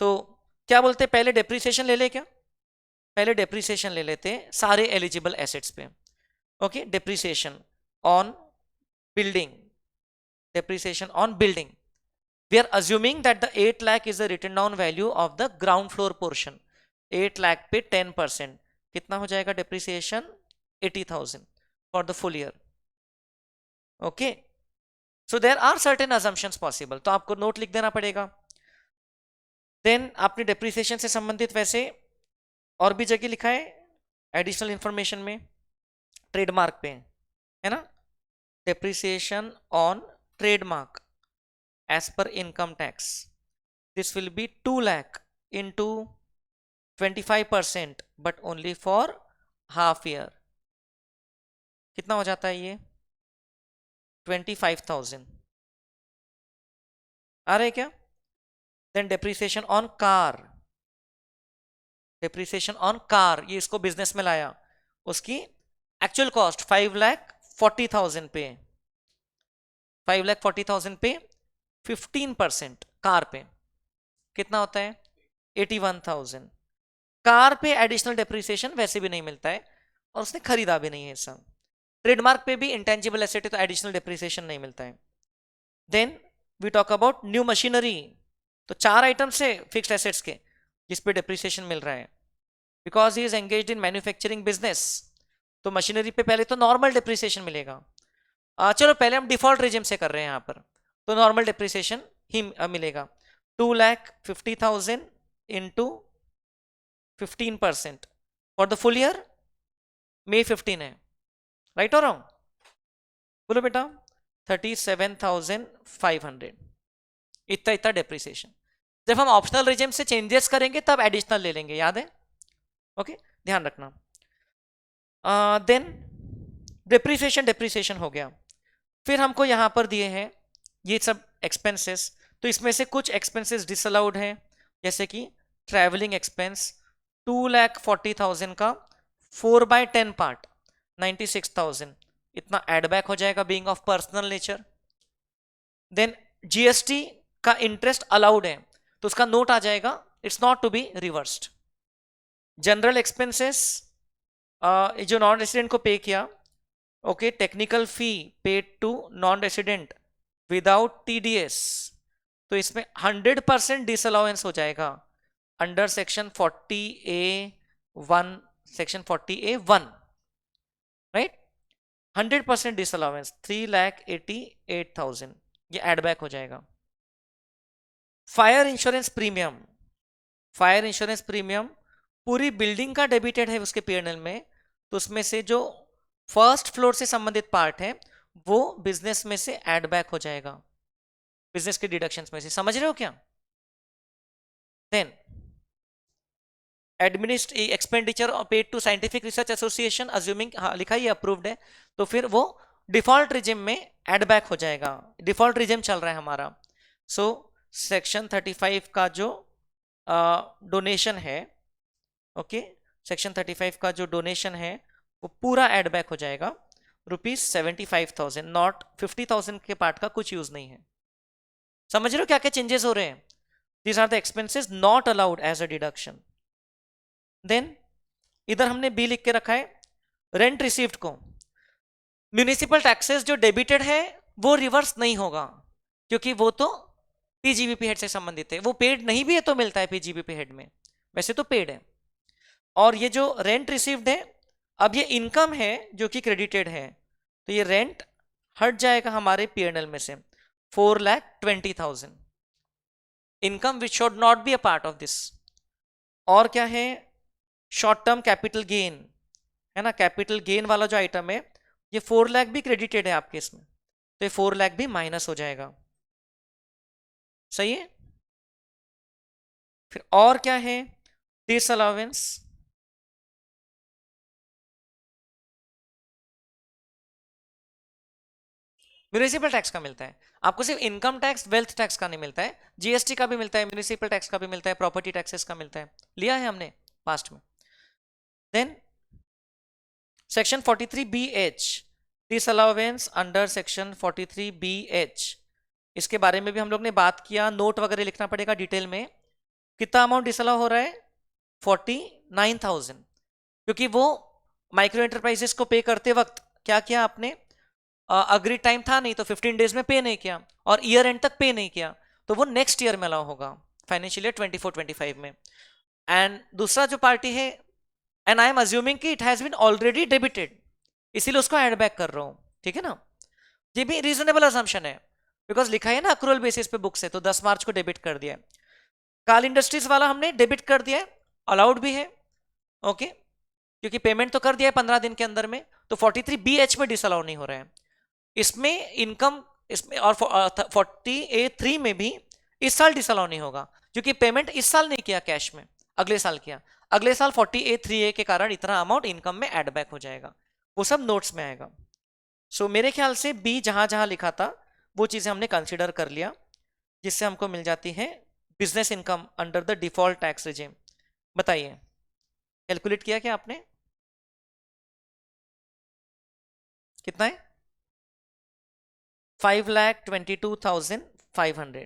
तो क्या बोलते हैं, पहले डेप्रिसिएशन ले ले क्या? पहले डेप्रिसिएशन ले लेते हैं सारे एलिजिबल एसेट्स पे. Okay, depreciation on building. Depreciation on building. We are assuming that the 8 lakh is the written down value of the ground floor portion. 8 lakh पे 10%. कितना हो जाएगा depreciation? 80,000 for the full year. Okay. So there are certain assumptions possible. तो आपको नोट लिख देना पड़ेगा. Then आपने depreciation से संबंधित वैसे और भी जगह लिखा है एडिशनल इंफॉर्मेशन में, ट्रेडमार्क पे है ना, depreciation on trademark as per income tax. This will be 2 lakh into 25%, but only for half year. कितना हो जाता है ये? 25,000. आ रहे क्या? Then depreciation on car. Depreciation on car, ये इसको बिजनेस में लाया, उसकी एक्चुअल कॉस्ट 5,40,000 पे. 5,40,000 पे 15% कार पे कितना होता है? 81,000. कार पे एडिशनल डेप्रिसिएशन वैसे भी नहीं मिलता है, और उसने खरीदा भी नहीं है सब. ट्रेडमार्क पे भी इंटेंजिबल एसेट है तो एडिशनल डेप्रिसिएशन नहीं मिलता है. Then we talk about new machinery. तो 4 आइटम्स है फिक्स्ड एसेट्स के जिस पे डेप्रिसिएशन मिल रहा है, because he is engaged in manufacturing business. तो मशीनरी पे पहले तो नॉर्मल डेप्रिसिएशन मिलेगा. चलो पहले हम डिफॉल्ट रिजिम से कर रहे हैं यहाँ पर, तो नॉर्मल डेप्रिसिएशन ही मिलेगा. 2,50,000 into 15% for the full year. May 15 है, राइट और रॉन्ग? बोलो बेटा. 37,500. इतना इतना डेप्रिसिएशन. जब हम ऑप्शनल रिजिम से चेंजेस करेंगे तब एडिशनल ले लेंगे, याद है? ओके, ध्यान रखना. देन डेप्रिसिएशन हो गया. फिर हमको यहां पर दिए हैं ये सब एक्सपेंसेस. तो इसमें से कुछ एक्सपेंसेस डिसअलाउड हैं, जैसे कि ट्रैवलिंग एक्सपेंस 2,40,000 का 4/10 पार्ट 96,000, इतना एड बैक हो जाएगा being of personal nature. Then GST का इंटरेस्ट अलाउड है तो उसका नोट आ जाएगा, it's not to be reversed. General expenses जो नॉन रेसिडेंट को पे किया, okay, technical fee paid to non resident without TDS, तो इसमें 100% डिसअलाउंस हो जाएगा under section 40A1, section 40A1, right. 100% disallowance 3,88,000 ये एड बैक हो जाएगा. फायर इंश्योरेंस प्रीमियम पूरी बिल्डिंग का डेबिटेड है उसके P&L में, तो उसमें से जो फर्स्ट फ्लोर से संबंधित पार्ट है वो बिजनेस में से एड बैक हो जाएगा, बिजनेस के डिडक्शंस में से. समझ रहे हो क्या? Then expenditure paid to scientific research association, assuming लिखा ही अप्रूव्ड है, तो फिर वो डिफॉल्ट रिजिम में एड बैक हो जाएगा. डिफॉल्ट रिजिम चल रहा है हमारा. सो सेक्शन 35 का जो डोनेशन है, ओके, सेक्शन 35 का जो डोनेशन है वो पूरा एड बैक हो जाएगा. ₹75,000, नॉट 50,000 के पार्ट का कुछ यूज नहीं है. समझ रहे हो क्या क्या चेंजेस हो रहे हैं? These are the expenses not allowed as a deduction. Then इधर हमने बी लिख के रखा है रेंट रिसीव्ड को. म्यूनिसिपल टैक्सेस जो डेबिटेड है वो रिवर्स नहीं होगा, क्योंकि वो तो PGBP हेड से संबंधित है. वो पेड नहीं भी है तो मिलता है PGBP हेड में, वैसे तो पेड है. और ये जो रेंट रिसीव्ड है, अब ये इनकम है जो कि क्रेडिटेड है, तो ये रेंट हट जाएगा हमारे P&L में से 4,20,000. Income which should not be a part of this. और क्या है, शॉर्ट टर्म कैपिटल गेन है ना, कैपिटल गेन वाला जो आइटम है ये 4 लाख भी क्रेडिटेड है आपके इसमें, तो ये 4 लाख भी माइनस हो जाएगा। सही है। फिर और क्या है, डिसअलाउंस, म्यूनिसिपल टैक्स का मिलता है आपको, सिर्फ इनकम टैक्स वेल्थ टैक्स का नहीं मिलता है, जीएसटी का भी मिलता है, म्यूनिसिपल टैक्स का भी मिलता है, प्रॉपर्टी टैक्सेस का मिलता है, लिया है हमने पास्ट में। Then section 43BH, disallowance under section 43BH, इसके बारे में भी हम लोग ने बात किया, नोट वगैरह लिखना पड़ेगा डिटेल में। कितना अमाउंट डिसअलाउ हो रहा है, 49,000, क्योंकि वो माइक्रो एंटरप्राइजेस को पे करते वक्त क्या किया आपने, अग्री टाइम था नहीं तो 15 डेज में पे नहीं किया, और ईयर एंड तक पे नहीं किया, तो वो नेक्स्ट ईयर में अलाउ होगा, फाइनेंशियल ईयर 24-25 में। एंड दूसरा जो पार्टी है, एंड आई एम अज्यूमिंग कि it has been already debited, इसीलिए उसको ऐड बैक कर रहा हूं, ठीक है ना। ये भी रीजनेबल असम्पशन है, बिकॉज लिखा है ना अक्रूवल बेसिस पे बुक से, तो 10 मार्च को डेबिट कर दिया है। काल इंडस्ट्रीज वाला हमने डेबिट कर दिया है, अलाउड भी है, ओके, क्योंकि पेमेंट तो कर दिया है 15 दिन के अंदर में, तो 43BH में डिसअलाउ नहीं हो रहा है। इसमें इनकम, इसमें और 40A3 में भी इस साल डिसअलाउ नहीं होगा, क्योंकि पेमेंट इस साल नहीं किया कैश में, अगले साल किया, अगले साल 40A3A के कारण इतना अमाउंट इनकम में ऐड बैक हो जाएगा, वो सब नोट्स में आएगा। सो मेरे ख्याल से बी जहां जहां लिखा था वो चीजें हमने कंसिडर कर लिया, जिससे हमको मिल जाती है business income under the default tax regime. बताइए, कैलकुलेट किया क्या आपने, कितना है, 5,22,500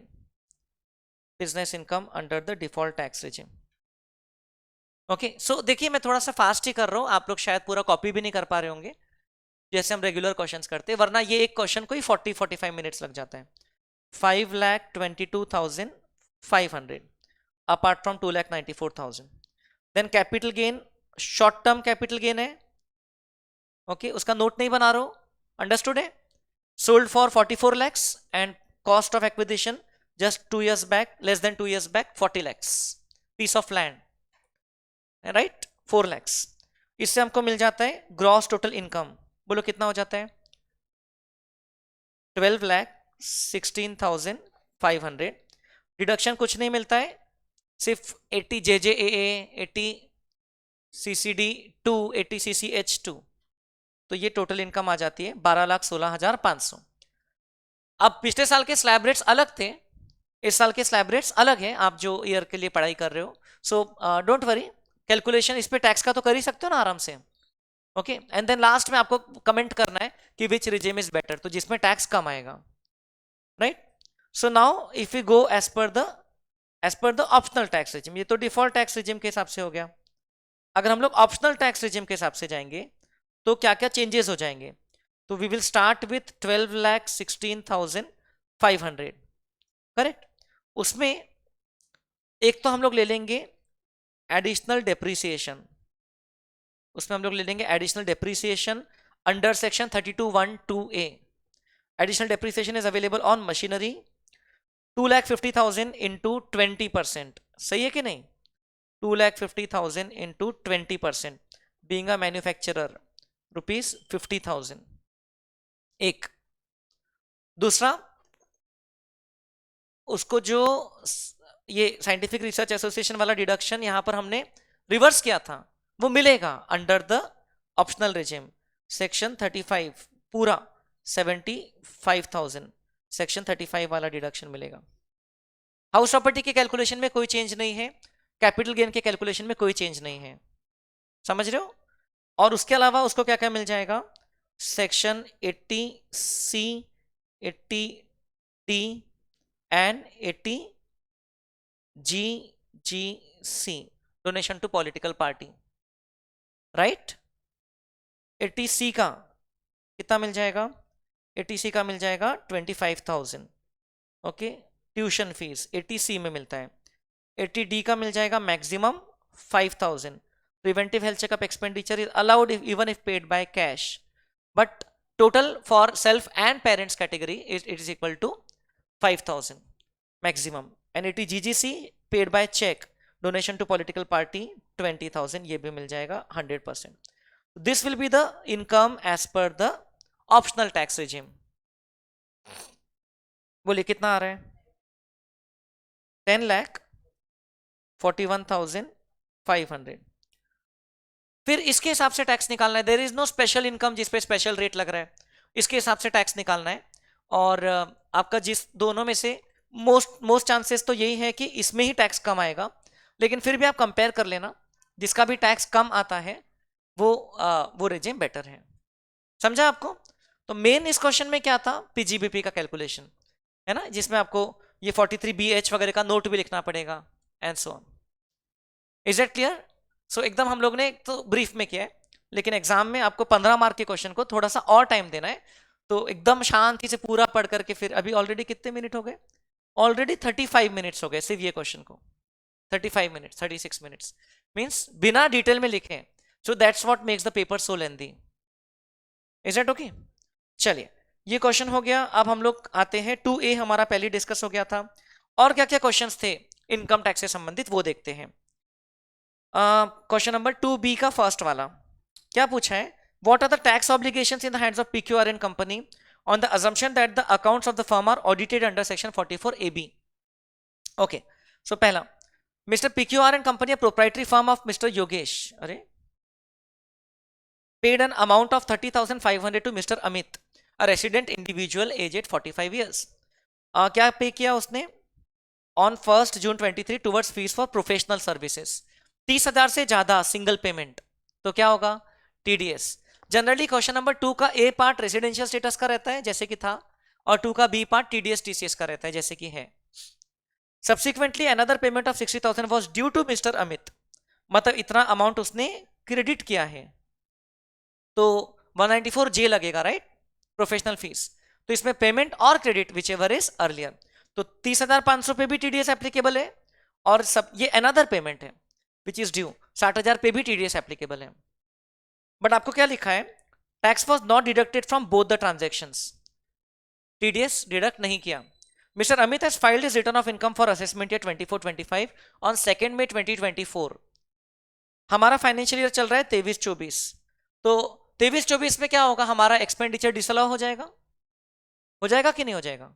business income under the default tax regime. Okay, so देखिए मैं थोड़ा सा फास्ट ही कर रहा हूं, आप लोग शायद पूरा कॉपी भी नहीं कर पा रहे होंगे जैसे हम रेगुलर क्वेश्चंस करते हैं, वरना ये एक क्वेश्चन को ही 40-45 मिनट्स लग जाता है। 5,22,500 apart from 2,94,000। Then capital gain, short term capital gain है, ओके, उसका नोट नहीं बना रहा हूं, अंडरस्टूड है। Sold for 44 lakhs and cost of acquisition just 2 years back, less than 2 years back 40 lakhs, piece of land, right, 4 lakhs। इससे हमको मिल जाता है ग्रॉस टोटल इनकम, बोलो कितना हो जाता है, 12,16,500। डिडक्शन कुछ नहीं मिलता है, सिर्फ 80 JJAA, 80 CCD2, 80 CCH2, तो ये टोटल इनकम आ जाती है 12,16,500। अब पिछले साल के स्लैब रेट्स अलग थे, इस साल के स्लैब रेट्स अलग हैं, आप जो ईयर के लिए पढ़ाई कर रहे हो, सो डोंट वरी, कैलकुलेशन इस पे टैक्स का तो कर ही सकते हो ना आराम से, ओके। एंड देन लास्ट में आपको कमेंट करना है कि विच रिजिम इज बेटर, तो जिसमें टैक्स कम आएगा, right. So now if you go as per the optional tax regime, ये तो डिफॉल्ट टैक्स रिजिम के हिसाब से हो गया। अगर हम लोग ऑप्शनल टैक्स रिजिम के हिसाब से जाएंगे तो क्या क्या चेंजेस हो जाएंगे, तो we will start with 12,16,500, correct. उसमें एक तो हम लोग ले लेंगे एडिशनल डेप्रिसिएशन, उसमें हम लोग ले लेंगे additional depreciation under section 32(1)(2)A। Additional depreciation is available on machinery 2,50,000 into 20%, सही है कि नहीं, 2,50,000 इंटू 20%, बीइंग अ मैन्युफैक्चरर ₹50,000। एक दूसरा, उसको जो ये साइंटिफिक रिसर्च एसोसिएशन वाला डिडक्शन यहां पर हमने रिवर्स किया था वो मिलेगा under the optional regime, section 35 पूरा 75,000, सेक्शन 35 वाला डिडक्शन मिलेगा। हाउस प्रॉपर्टी के कैलकुलेशन में कोई चेंज नहीं है, कैपिटल गेन के कैलकुलेशन में कोई चेंज नहीं है, समझ रहे हो। और उसके अलावा उसको क्या क्या मिल जाएगा, section 80C, 80D and 80GGC, donation to political party, right. 80C का कितना मिल जाएगा, 80C का मिल जाएगा 25,000, ओके, ट्यूशन फीस 80C में मिलता है। 80D का मिल जाएगा maximum 5,000, preventive health checkup expenditure is allowed even if paid by cash, but total for self and parents category it is equal to 5,000 maximum. NET GGC paid by cheque, donation to political party 20,000, ये भी मिल जाएगा 100%. This will be the income as per the optional tax regime. बोलिए कितना आ रहा है? 10,41,500. फिर इसके हिसाब से टैक्स निकालना है. There is no special income जिस पे स्पेशल रेट लग रहा है, इसके हिसाब से टैक्स निकालना है. और आपका जिस दोनों में से मोस्ट चांसेस तो यही है कि इसमें ही टैक्स कम आएगा, लेकिन फिर भी आप कंपेयर कर लेना, जिसका भी टैक्स कम आता है वो रेजिम बेटर है. समझा आपको? तो मेन इस क्वेश्चन में क्या था? पीजीबीपी का कैलकुलेशन है ना, जिसमें आपको ये 43BH वगैरह का नोट भी लिखना पड़ेगा and so on. Is that clear? So एकदम हम लोग ने तो ब्रीफ में किया है, लेकिन एग्जाम में आपको 15 मार्क के क्वेश्चन को थोड़ा सा और टाइम देना है. तो एकदम शांति से पूरा पढ़ करके फिर अभी ऑलरेडी कितने मिनट हो गए? ऑलरेडी 35 मिनट्स हो गए सिर्फ ये क्वेश्चन को. 35 मिनट्स, 36 मिनट्स मीन्स बिना डिटेल में लिखे. So that's what makes the paper so lengthy. Is that okay? चलिए ये क्वेश्चन हो गया. अब हम लोग आते हैं 2A, हमारा पहले डिस्कस हो गया था. और क्या क्या क्वेश्चंस थे इनकम टैक्स से संबंधित वो देखते हैं. क्वेश्चन नंबर 2B का फर्स्ट वाला क्या पूछा है? What are the tax obligations in the hands of PQRN company on the assumption that the accounts of the firm are audited under section 44AB. Okay, so पहला, Mr. PQRN company, a proprietary firm of Mr. Yogesh, अरे paid an amount of 30,500 to Mr. Amit, a resident individual aged 45 years. क्या पे किया उसने? On 1st June 23 towards fees for professional services. 30,000 से ज्यादा सिंगल पेमेंट तो क्या होगा? TDS. जनरली क्वेश्चन नंबर 2 का A पार्ट रेसिडेंशियल स्टेटस का रहता है जैसे कि था, और 2 का B पार्ट TDS TCS का रहता है जैसे कि है. Subsequently another payment of 60,000 was due to mister Amit, मतलब इतना अमाउंट उसने क्रेडिट किया है, तो 194J लगेगा, राइट? Professional fees. तो इसमें पेमेंट और credit which ever is earlier. तो 30,500 पे भी TDS एप्लीकेबल है, और सब ये अनदर पेमेंट है विच इज ड्यू 60,000 पे भी TDS एप्लीकेबल है. बट आपको क्या लिखा है? Tax was not deducted from both the transactions. TDS deduct नहीं किया. Mister Amit has filed his return of income for assessment year 24-25 on 2 May 2024. हमारा फाइनेंशियल ईयर चल रहा है 23-24. तो 23-24 में क्या होगा? हमारा एक्सपेंडिचर डिसअलाउ हो जाएगा. हो जाएगा कि नहीं हो जाएगा?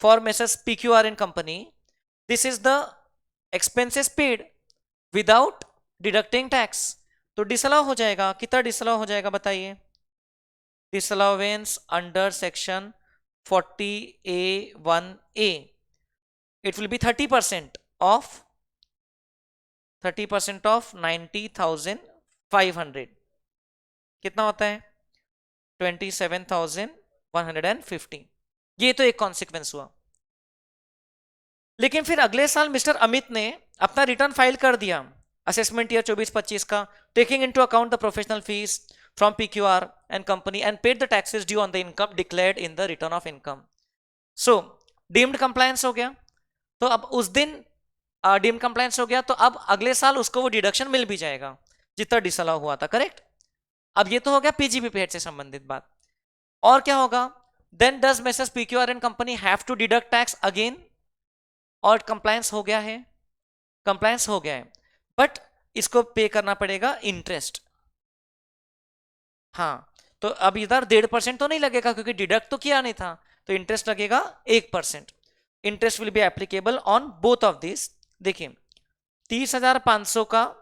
For messrs PQRN company this is the expenses paid without deducting tax. तो डिसअलाउ हो जाएगा. कितना डिसअलाउ हो जाएगा बताइए? Disallowance under section 40A1A it will be 30% of 90,500. कितना होता है? 27,150. ये तो एक कॉन्सिक्वेंस हुआ. लेकिन फिर अगले साल मिस्टर अमित ने अपना रिटर्न फाइल कर दिया असेसमेंट ईयर 24-25 का, taking into account the professional fees from PQR and company and paid the taxes due on the income declared in the return of income. So deemed compliance हो गया. तो अब उस दिन deemed compliance हो गया, तो अब अगले साल उसको वो डिडक्शन मिल भी जाएगा जितना डिसअलाउ हुआ था. करेक्ट? अब ये तो हो गया PGBP हेड से संबंधित बात. और क्या होगा? Then does Messrs PQRN company have to deduct tax again? और कंप्लायंस हो गया है, कंप्लायंस हो गया है, बट इसको पे करना पड़ेगा इंटरेस्ट. हाँ, तो अब इधर 1.5% तो नहीं लगेगा क्योंकि डिडक्ट तो किया नहीं था, तो इंटरेस्ट लगेगा 1%. Interest will be applicable on both of this. देखिए 30,500 का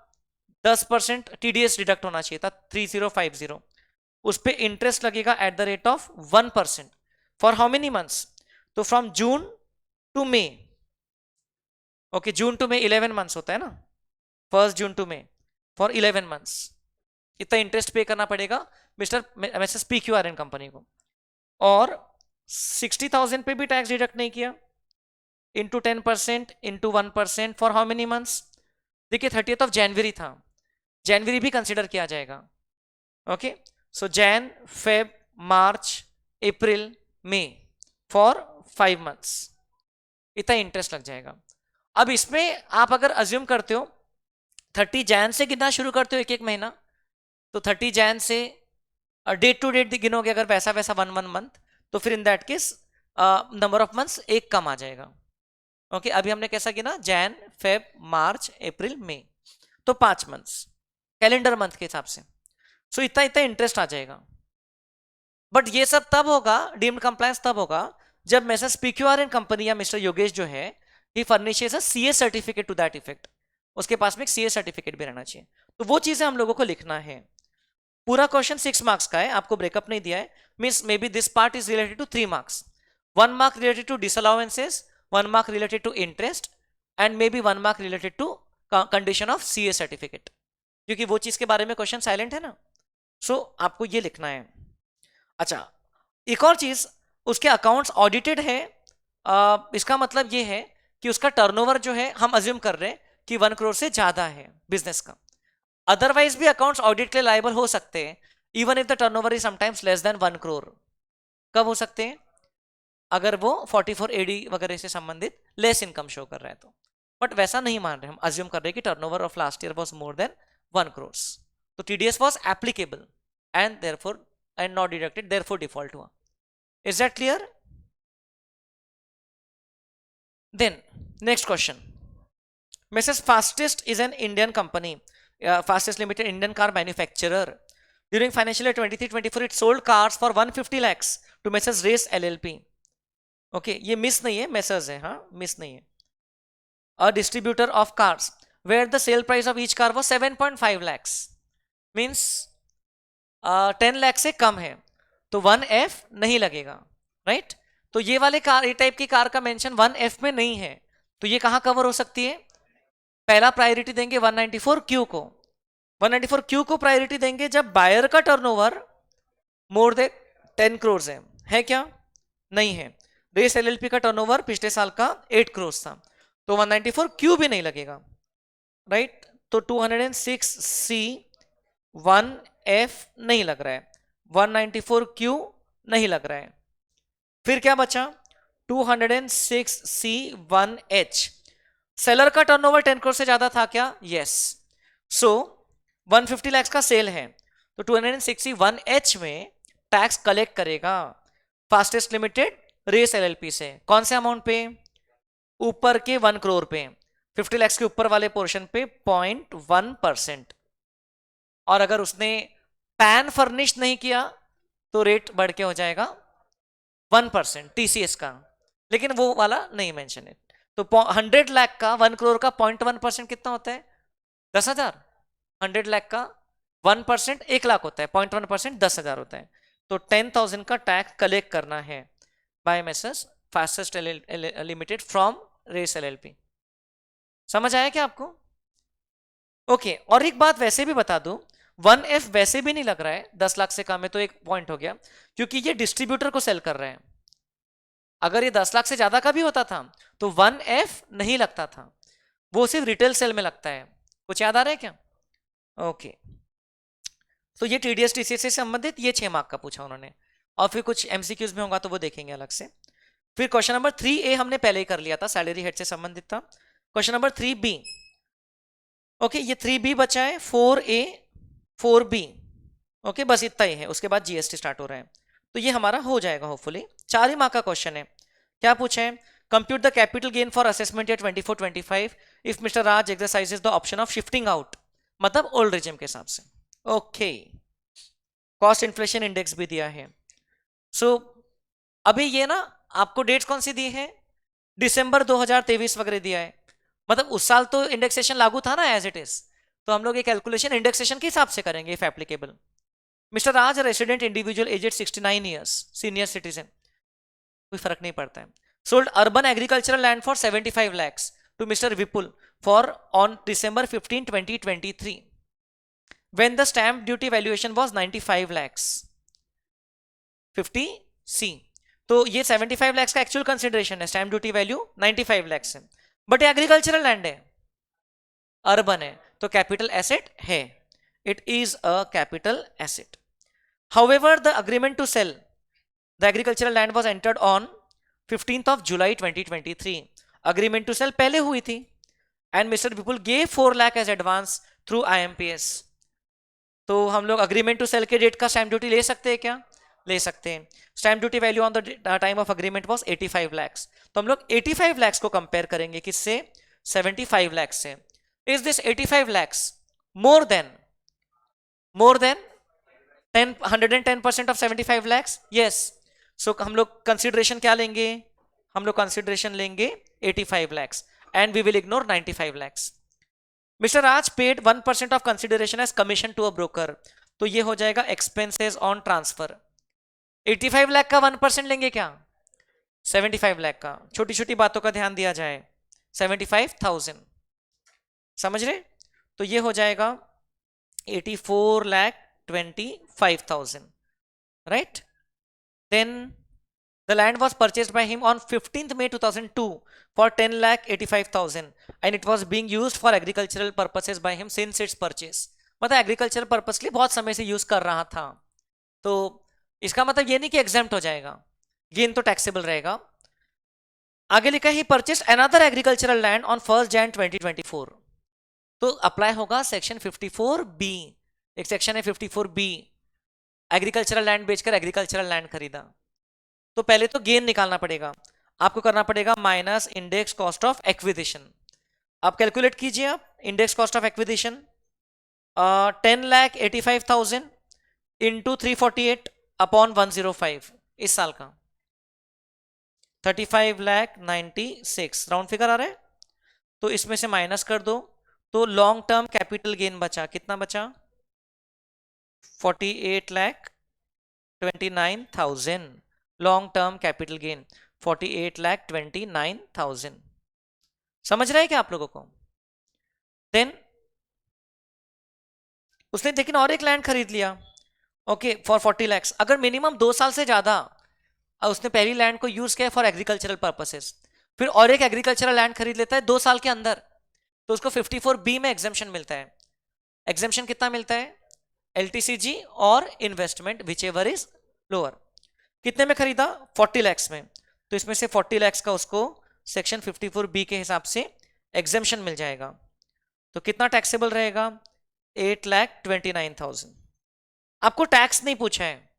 10% TDS डिडक्ट होना चाहिए था 3050. उस पे इंटरेस्ट लगेगा at the rate of 1%. For how many months? तो from June to May. Okay, June to May 11 months होता है ना, 1 June to May, for 11 months इतना इंटरेस्ट पे करना पड़ेगा मिस्टर PQRN कंपनी को. और 60,000 पे भी टैक्स डिडक्ट नहीं किया, into 10% into 1% for how many months? देखिए 30 जनवरी था, जनवरी भी कंसिडर किया जाएगा. Okay, so Jan, Feb, March, April, मई, फॉर 5 मंथ्स इतना इंटरेस्ट लग जाएगा. अब इसमें आप अगर अज्यूम करते हो 30 जैन से गिनना शुरू करते हो एक एक महीना, तो 30 जैन से डेट टू डेट गिनोगे अगर वैसा वैसा 1 मंथ, तो फिर in that case number of months एक कम आ जाएगा. ओके, अभी हमने कैसा गिना, जैन, फेब, मार्च, अप्रैल, मई, तो 5 मंथ्स कैलेंडर मंथ के हिसाब से। सो इतना इतना इंटरेस्ट आ जाएगा। बट ये सब तब होगा, डीम्ड कंप्लायंस तब होगा जब मैसेज पीक्यूआर एंड कंपनी या मिस्टर योगेश जो है, he furnishes a CA certificate to that effect. उसके पास में एक सीए सर्टिफिकेट भी रहना चाहिए। तो वो चीजें हम लोगों को लिखना है। पूरा क्वेश्चन 6 मार्क्स का है, आपको ब्रेकअप नहीं दिया है। Means may be this part is related to 3 marks, 1 mark related to disallowances, 1 mark related to interest, and may be 1 mark related to condition of CA certificate, क्योंकि वो चीज के बारे में क्वेश्चन साइलेंट है ना। सो आपको ये लिखना है। अच्छा, एक और चीज, उसके अकाउंट्स ऑडिटेड है। इसका मतलब ये है कि उसका टर्नओवर जो है, हम अज्यूम कर रहे हैं कि 1 करोड़ से ज्यादा है बिजनेस का। अदरवाइज भी अकाउंट्स ऑडिट के लिए लायबल हो सकते हैं, even if the turnover is sometimes less than 1 crore. कब हो सकते हैं? अगर वो 44 एडी वगैरह से संबंधित लेस इनकम शो कर रहा है तो। बट वैसा नहीं मान रहे, हम अज्यूम कर रहे हैं कि turnover of last year was more than 1 crore, तो TDS was applicable and therefore and not deducted, therefore default हुआ। Is that clear? Then next question, Mrs. Fastest is an Indian company, Fastest Limited, Indian car manufacturer. During financial year 23-24 it sold cars for 150 lakhs to Mrs. Race LLP. Okay, ये मिस नहीं है, मेसर्स है, हाँ मिस नहीं है। A distributor of cars where the sale price of each car was 7.5 lakhs, means 10 lakh से कम है, तो 1F नहीं लगेगा, राइट। तो ये वाले कार, ये टाइप की कार का मेंशन 1F में नहीं है, तो ये कहां कवर हो सकती है? पहला प्रायोरिटी देंगे 194Q को। 194Q को प्रायोरिटी देंगे जब बायर का टर्नओवर मोर देन 10 करोड़ है क्या? नहीं है। रेस एलएलपी का टर्नओवर पिछले साल का 8 करोड़ था, तो 194Q भी नहीं लगेगा, राइट। तो 206C 1F नहीं लग रहा है, 194Q नहीं लग रहा है। फिर क्या बचा? 206C 1H। सेलर का टर्नओवर 10 करोड़ से ज्यादा था क्या? यस। सो 150 लाख का सेल है, तो 206C 1H में टैक्स कलेक्ट करेगा फास्टेस्ट लिमिटेड रेस एलएलपी से। कौन से अमाउंट पे? ऊपर के 1 करोड़ पे, 50 लाख के ऊपर वाले पोर्शन पे 0.1%। और अगर उसने पैन फर्निश नहीं किया तो रेट बढ़ के हो जाएगा 1% टीसीएस का, लेकिन वो वाला नहीं मेंशन है। तो 100 लाख का 1 करोड़ का 0.1% कितना होता है? 10,000। 100 लाख का 1% 1 लाख होता है, 0.1% 10,000 होता है। तो 10,000 का टैक्स कलेक्ट करना है by messrs fastest limited from race LLP. समझ आया क्या आपको? ओके, और एक बात वैसे भी बता दूं, 1F वैसे भी नहीं लग रहा है, 10 लाख से कम है तो एक पॉइंट हो गया, क्योंकि ये डिस्ट्रीब्यूटर को सेल कर रहे हैं। अगर ये 10 लाख से ज्यादा का भी होता था तो 1F नहीं लगता था, वो सिर्फ रिटेल सेल में लगता है। कुछ याद आ रहा है क्या? ओके, तो ये टीडीएस टीसीएस से संबंधित ये 6 मार्क का पूछा उन्होंने, और फिर कुछ एमसीक्यूज में होगा तो वो देखेंगे अलग से। फिर क्वेश्चन नंबर 3A हमने पहले ही कर लिया था, सैलरी हेड से संबंधित था। क्वेश्चन नंबर 3B, ओके, ये 3B बचा है, 4A 4B, ओके, बस इतना ही है, उसके बाद जीएसटी स्टार्ट हो रहा है, तो ये हमारा हो जाएगा होपफुली। 4 ही मार्क का क्वेश्चन है। क्या पूछा है? Compute the capital gain for assessment year 24-25 if mister Raj exercises the option of shifting out, मतलब ओल्ड रिजिम के हिसाब से। ओके, कॉस्ट इन्फ्लेशन इंडेक्स भी दिया है। सो अभी ये ना आपको डेट्स कौन सी दी है? दिसंबर 2023 वगैरह दिया है, मतलब उस साल तो इंडेक्सेशन लागू था ना एज इट इज, तो हम लोग ये कैलकुलेशन इंडेक्सेशन के हिसाब से करेंगे if applicable. Mister Raj resident individual aged 69 years, senior citizen, कोई फर्क नहीं पड़ता है, sold urban agricultural land for 75 lakhs to mister Vipul for on December 15, 2023 when the stamp duty valuation was 95 lakhs 50C। तो ये 75 lakhs का एक्चुअल कंसिडरेशन है, स्टैम्प ड्यूटी वैल्यू 95 lakhs है, बट ये एग्रीकल्चरल लैंड है, अर्बन है, तो कैपिटल एसेट है, it is a capital asset. However the agreement to sell the agricultural land was entered on 15th of July 2023। Agreement to sell पहले हुई थी, and mister Vipul gave 4 lakh as advance through IMPS। तो हम लोग अग्रीमेंट टू सेल के डेट का स्टैम्प ड्यूटी ले सकते हैं क्या? ले सकते हैं। Stamp duty value on the time of agreement was 85 lakhs। तो हम लोग 85 lakhs को कंपेयर करेंगे किससे? 75 lakhs से। Is this 85 lakhs more than 10 110% of 75 lakhs? Yes. So हम लोग कंसिडरेशन क्या लेंगे? हम लोग कंसिडरेशन लेंगे 85 lakhs and we will ignore 95 lakhs। Mister Raj paid 1% of consideration as commission to a broker, तो ये हो जाएगा एक्सपेंसेस ऑन ट्रांसफर। 85 लाख का 1% लेंगे क्या? 75 लाख का। छोटी छोटी बातों का ध्यान दिया जाए। 75,000 समझ रहे? तो ये हो जाएगा 84,25,000, right? Then the land was purchased by him on 15th May 2002 for 10,85,000 and it was being used for agricultural purposes by him since its purchase। मतलब एग्रीकल्चरल पर्पस के लिए बहुत समय से यूज कर रहा था। तो इसका मतलब ये नहीं कि एग्जेम्प्ट हो जाएगा, गेन तो टैक्सेबल रहेगा। आगे लिखा he purchase another agricultural land on 1 Jan 2024, तो अप्लाई होगा सेक्शन 54B। एक सेक्शन है 54B, एग्रीकल्चरल लैंड बेचकर एग्रीकल्चरल लैंड खरीदा। तो पहले तो गेन निकालना पड़ेगा, आपको करना पड़ेगा minus index cost of acquisition. आप कैलकुलेट कीजिए, आप index cost of acquisition 10,85,000 into 348 upon 105 इस साल का 35,96 राउंड फिगर आ रहा है। तो इसमें से माइनस कर दो तो लॉन्ग टर्म कैपिटल गेन बचा, कितना बचा? 48,29,000 लॉन्ग टर्म कैपिटल गेन 48,29,000। समझ रहे हैं क्या आप लोगों को? देन उसने लेकिन और एक लैंड खरीद लिया, ओके, फॉर 40 lakhs। अगर मिनिमम 2 साल से ज्यादा उसने पहली लैंड को यूज किया फॉर एग्रीकल्चरल पर्पसेस, फिर और एक एग्रीकल्चरल लैंड खरीद लेता है 2 साल के अंदर, तो उसको 54B में एग्जेम्पशन मिलता है। एग्जेम्पशन कितना मिलता है? LTCG और investment which ever is lower. कितने में खरीदा? 40 lakhs में, तो इसमें से 40 lakhs का उसको सेक्शन 54B के हिसाब से एग्जेम्पशन मिल जाएगा। तो कितना टैक्सेबल रहेगा? 8,29,000। आपको टैक्स नहीं पूछा है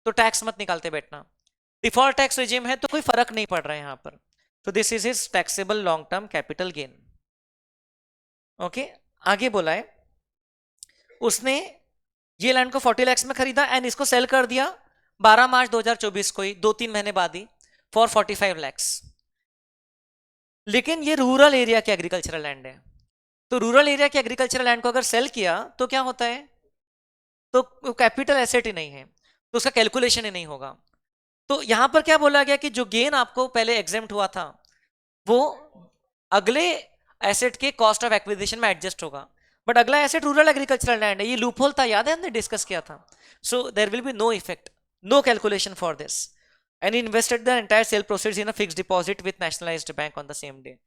तो टैक्स मत निकालते बैठना। डिफॉल्ट टैक्स रिजीम है तो कोई फर्क नहीं पड़ रहा है यहां पर। तो this is his taxable long term capital gain. Okay, आगे बोला है उसने ये लैंड को 40 lakhs में खरीदा एंड इसको सेल कर दिया 12 मार्च 2024 को ही, 2-3 महीने बाद ही, फॉर 45 lakhs। लेकिन ये रूरल एरिया के एग्रीकल्चरल लैंड है, तो रूरल एरिया के एग्रीकल्चरल लैंड को अगर सेल किया तो क्या होता है? तो कैपिटल एसेट ही नहीं है, तो उसका कैलकुलेशन ही नहीं होगा। तो यहां पर क्या बोला गया कि जो गेन आपको पहले एग्जेम्प्ट हुआ था वो अगले एसेट के कॉस्ट ऑफ एक्विजिशन में एडजस्ट होगा, बट अगला एसेट रूरल एग्रीकल्चरल लैंड है, ये लूपहोल था, याद है हमने डिस्कस किया था। So there will be no effect, no calculation for this, and invested the entire sale proceeds in a fixed deposit with nationalised bank on the same day.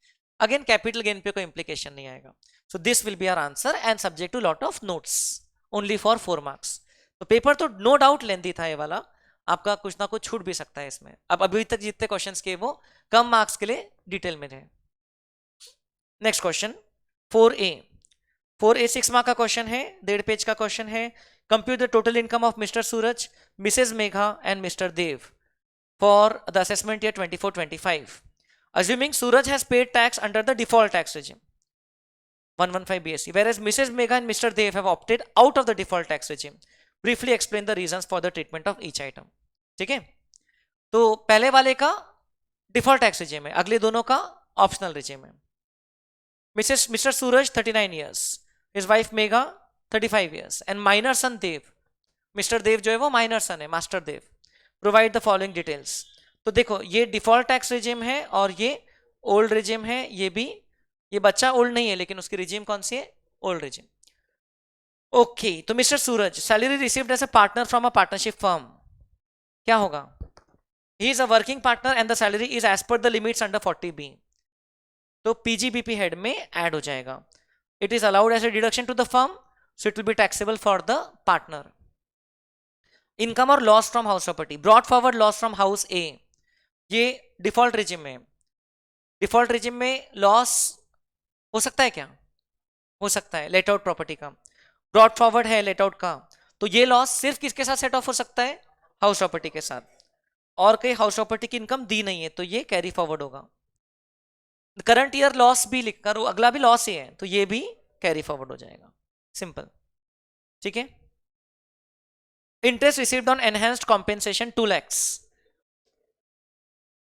Again capital gain पे कोई इंप्लीकेशन नहीं आएगा। So this will be our answer and subject to lot of notes only for 4 marks। तो पेपर तो नो डाउट लेंथी था ये वाला, आपका कुछ ना कुछ छूट भी सकता है इसमें। अब अभी तक जितने क्वेश्चंस किए वो कम मार्क्स के लिए डिटेल में थे। नेक्स्ट क्वेश्चन 4A 6 मार्क का क्वेश्चन है, 1.5 पेज का क्वेश्चन है। Compute the total income of mister Suraj, Mrs Megha and mister Dev for the assessment year 24-25, assuming Suraj has paid tax under the default tax regime 115 BSc, whereas Mrs. Megha and Mr. Dev have opted out of the default tax regime. Briefly explain the reasons for the treatment of each item। ठीक है, तो पहले वाले का डिफॉल्ट टैक्स रिजीम है, अगले दोनों का ऑप्शनल रिजीम है। Mister Suraj 39 years, his wife Megha 35 years and minor son Dev, mister Dev जो है वो माइनर सन है, master Dev. Provide the following details. तो देखो ये डिफॉल्ट टैक्स रिजीम है और ये ओल्ड रिजीम है, ये भी, ये बच्चा ओल्ड नहीं है लेकिन उसकी रिजीम कौन सी है? Old regime. ओके, तो mister Suraj salary received as a partner from a partnership firm, क्या होगा? He is a working partner and the salary is as per the limits under 40B, तो पीजीबीपी हेड में ऐड हो जाएगा। It is allowed as a deduction to the firm, so it will be taxable for the partner. Income और loss from house property, brought forward loss from house ए, ये डिफॉल्ट रिजिम में, डिफॉल्ट रिजिम में लॉस हो सकता है क्या? हो सकता है, लेट आउट प्रॉपर्टी का ब्रॉट फॉरवर्ड है लेट आउट का, तो ये लॉस सिर्फ किसके साथ सेट ऑफ हो सकता है? हाउस प्रॉपर्टी के साथ, और कहीं हाउस प्रॉपर्टी की इनकम दी नहीं है तो ये कैरी फॉरवर्ड होगा। करंट ईयर लॉस भी लिख कर, अगला भी लॉस ही है तो ये भी कैरी फॉरवर्ड हो जाएगा, सिंपल। ठीक है। Interest received on enhanced compensation 2 lakhs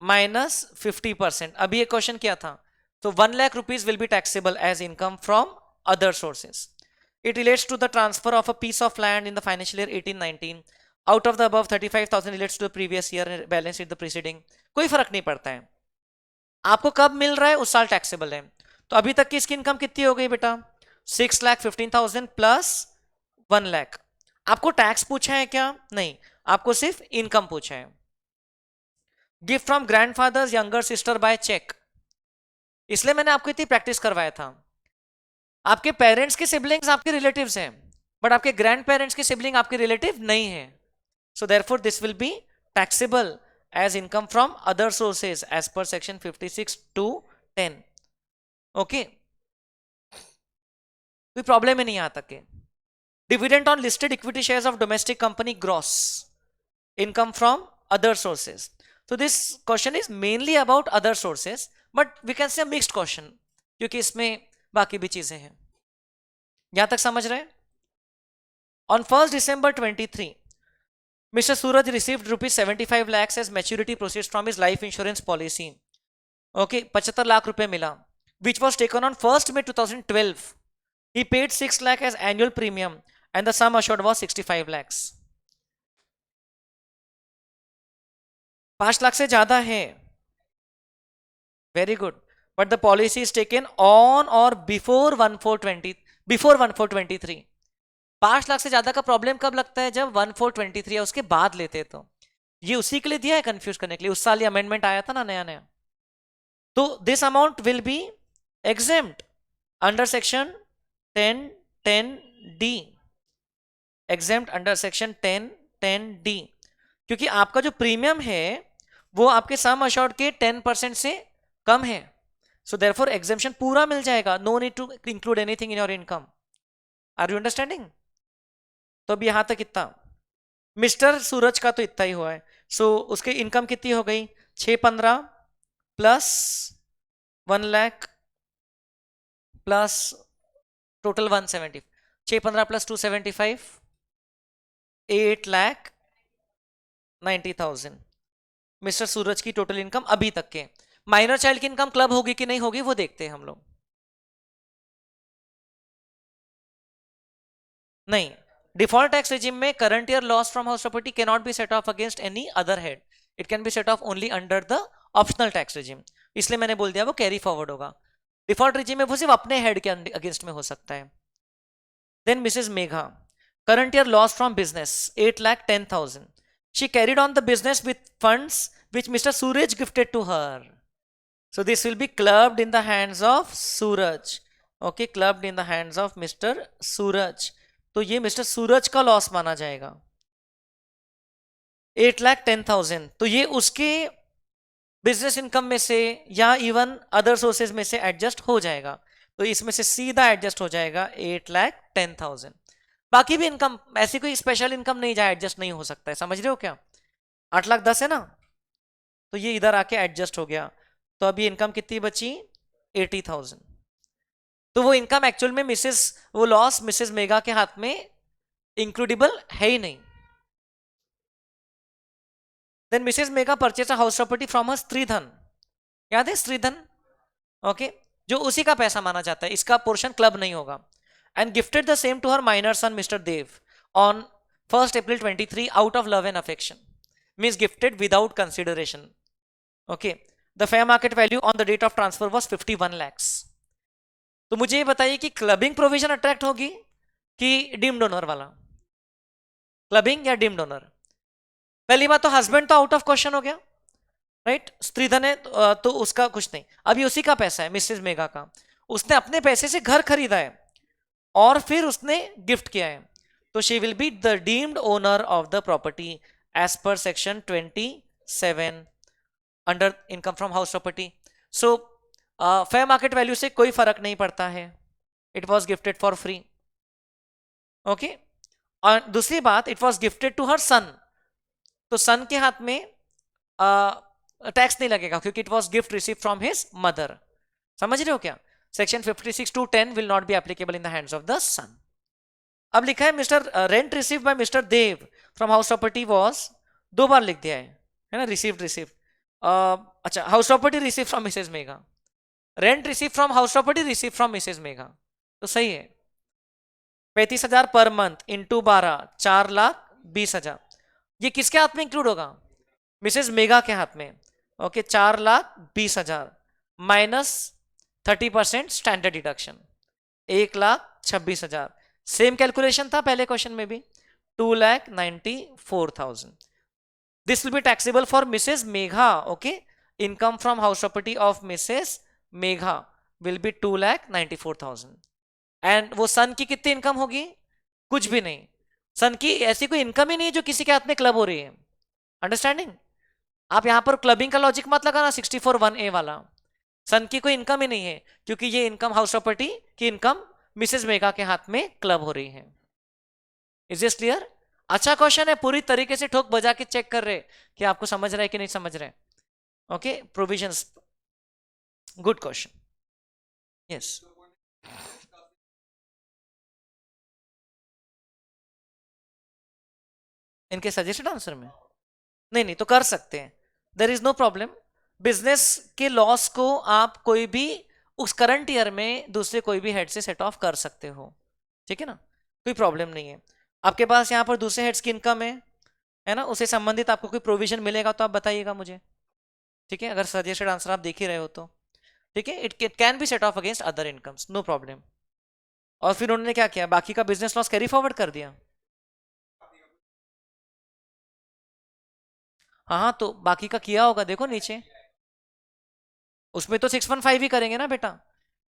minus 50%। अभी ये क्वेश्चन क्या था, तो 1 lakh rupees will be taxable as income from other sources. It relates to the transfer of a piece of land in the financial year 18-19. Out of the above, 35,000 relates to the previous year and balance sheet the preceding. कोई फर्क नहीं पड़ता है, आपको कब मिल रहा है उस साल टैक्सेबल है। तो अभी तक की इसकी इनकम कितनी हो गई बेटा, 6,15,000 प्लस 1 लाख। आपको टैक्स पूछा है क्या, नहीं, आपको सिर्फ इनकम पूछा है। Gift from grandfather's younger sister by cheque, इसलिए मैंने आपको इतनी प्रैक्टिस करवाया था। आपके पेरेंट्स के सिबलिंग्स आपके रिलेटिव्स हैं, बट आपके ग्रैंड पेरेंट्स के सिबलिंग आपके रिलेटिव नहीं है, so therefore this will be taxable as income from other sources as per section 56(2)(10). Okay, कोई प्रॉब्लम ही नहीं यहां तक के। Dividend on listed equity shares of domestic company gross income from other sources. तो this question is mainly about other sources, but we can say mixed question क्योंकि इसमें बाकी भी चीजें हैं। यहां तक समझ रहे हैं। On 1 December 23, Mr. Suraj received rupees 75 lakhs as maturity proceeds from his life insurance policy. Okay, 75 lakh रुपए मिला, which was taken on 1 May 2012. He paid 6 lakh as annual premium and the sum assured was 65 lakhs. 5 lakh से ज्यादा है, very good, but the policy is taken on और बिफोर 1/4/23। 5 लाख से ज्यादा का प्रॉब्लम कब लगता है, जब 1/4/23 या उसके बाद लेते तो। ये उसी के लिए दिया है कंफ्यूज करने के लिए, उस साल ये अमेंडमेंट आया था ना नया नया। तो this amount will be exempt under section 10(10)(d), exempt under section 10(10)(d), क्योंकि आपका जो प्रीमियम है वो आपके सम अश्योर्ड के 10% से कम है, सो देयरफॉर एग्जेम्पशन पूरा मिल जाएगा, no need to include anything in your income. Are you understanding. तो अब यहां तक इतना, मिस्टर सूरज का तो इतना ही हुआ है, सो उसकी इनकम कितनी हो गई, 615 plus 1 lakh plus total 170, 615 plus 275, 8,90,000 mister Suraj की टोटल इनकम अभी तक के। माइनर चाइल्ड की इनकम क्लब होगी कि नहीं होगी वो देखते हैं हम लोग। नहीं, डिफॉल्ट टैक्स रेजिम में current year loss from house property can not be set off against any other head, it can be set of only under the optional tax regime, इसलिए मैंने बोल दिया वो कैरी फॉरवर्ड होगा। डिफॉल्ट रेजिम में वो सिर्फ अपने हेड के अगेंस्ट में हो सकता है। Then Mrs Megha, current year loss from business 8,10,000. She carried on the business with funds which Mr. Suraj gifted to her. So this will be clubbed in the hands of Suraj. Okay, clubbed in the hands of Mr. Suraj. तो ये मिस्टर सूरज का लॉस माना जाएगा 8,10,000। तो ये उसके बिजनेस इनकम में से या इवन अदर सोर्सेज में से एडजस्ट हो जाएगा, तो इसमें से सीधा एडजस्ट हो जाएगा 8,10,000। बाकी भी इनकम, ऐसी कोई स्पेशल इनकम नहीं जहां एडजस्ट नहीं हो सकता है, समझ रहे हो क्या। 8,10,000 है ना, तो ये इधर आके एडजस्ट हो गया, तो अभी इनकम कितनी बची, 80,000। तो वो इनकम एक्चुअल में वो लॉस मिसेस मेगा के हाथ में इंक्लूडेबल है ही नहीं। Then Mrs Megha purchase house property from her stridhan, याद है स्त्रीधन, ओके, जो उसी का पैसा माना जाता है, इसका पोर्शन क्लब नहीं होगा, and gifted the same to her minor son Mr. Dev on 1st April 23 out of love and affection, means gifted without consideration. Okay, the fair market value on the date of transfer was 51 lakhs. तो मुझे ये बताइए कि क्लबिंग प्रोविजन अट्रैक्ट होगी कि डीम्ड ओनर वाला, क्लबिंग या डीम्ड ओनर। पहली बात तो हस्बैंड तो आउट ऑफ क्वेश्चन हो गया, राइट, स्त्रीधन है तो उसका कुछ नहीं, अभी उसी का पैसा है मिसेस मेगा का, उसने अपने पैसे से घर खरीदा है और फिर उसने गिफ्ट किया है, तो she will be the deemed owner of the property as per section 27 under income from house property. So fair market value से कोई फर्क नहीं पड़ता है, it was gifted for free. Okay, और दूसरी बात, it was gifted to her son, तो सन के हाथ में टैक्स नहीं लगेगा क्योंकि it was gift receive from his mother. समझ रहे हो क्या? Section 56(2)(10) will not be applicable in the hands of the son. अब लिखा है mister rent receive by mister Dev from house property was, दो बार लिख दिया है ना, रिसीव अच्छा, house property receive from Mrs Megha, rent receive from house property receive from Mrs Megha, तो सही है। 35,000 पर मंथ इंटू 12, 4,20,000। ये किसके हाथ में इंक्लूड होगा? मिसेज मेघा के हाथ में। Okay, 4,20,000 minus 30% standard deduction, 1,26,000। Same calculation था पहले क्वेश्चन में भी, 2,94,000। This will be taxable for Mrs. Megha. Okay, income from house property of Mrs. Megha will be 2,94,000. And वो सन की कितनी इनकम होगी? कुछ भी नहीं। सन की ऐसी कोई इनकम ही नहीं है जो किसी के हाथ में क्लब हो रही है। अंडरस्टैंडिंग? आप यहां पर क्लबिंग का लॉजिक मत लगाना 64(1)(a) वाला। सन की कोई इनकम ही नहीं है क्योंकि ये इनकम हाउस प्रॉपर्टी की इनकम मिसेज मेघा के हाथ में क्लब हो रही है। Is this clear? अच्छा क्वेश्चन है, पूरी तरीके से ठोक बजा के चेक कर रहे कि आपको समझ रहा है कि नहीं समझ रहे। Okay, provisions, good question. Yes, इनके सजेस्टेड आंसर में नहीं, नहीं तो कर सकते हैं, there is no problem. Business के लॉस को आप कोई भी उस करंट ईयर में दूसरे कोई भी हेड से सेट ऑफ कर सकते हो, ठीक है ना, कोई प्रॉब्लम नहीं है। आपके पास यहाँ पर दूसरे हेड्स की इनकम है ना, उससे संबंधित आपको कोई प्रोविजन मिलेगा तो आप बताइएगा मुझे, ठीक है, अगर सजेस्टेड आंसर आप देख ही रहे हो तो, ठीक है। It can be set off against other incomes, no problem. और फिर उन्होंने क्या किया, बाकी का बिजनेस लॉस कैरी फॉरवर्ड कर दिया। हाँ हाँ, तो बाकी का किया होगा, देखो नीचे, उसमें तो 615 ही करेंगे ना बेटा,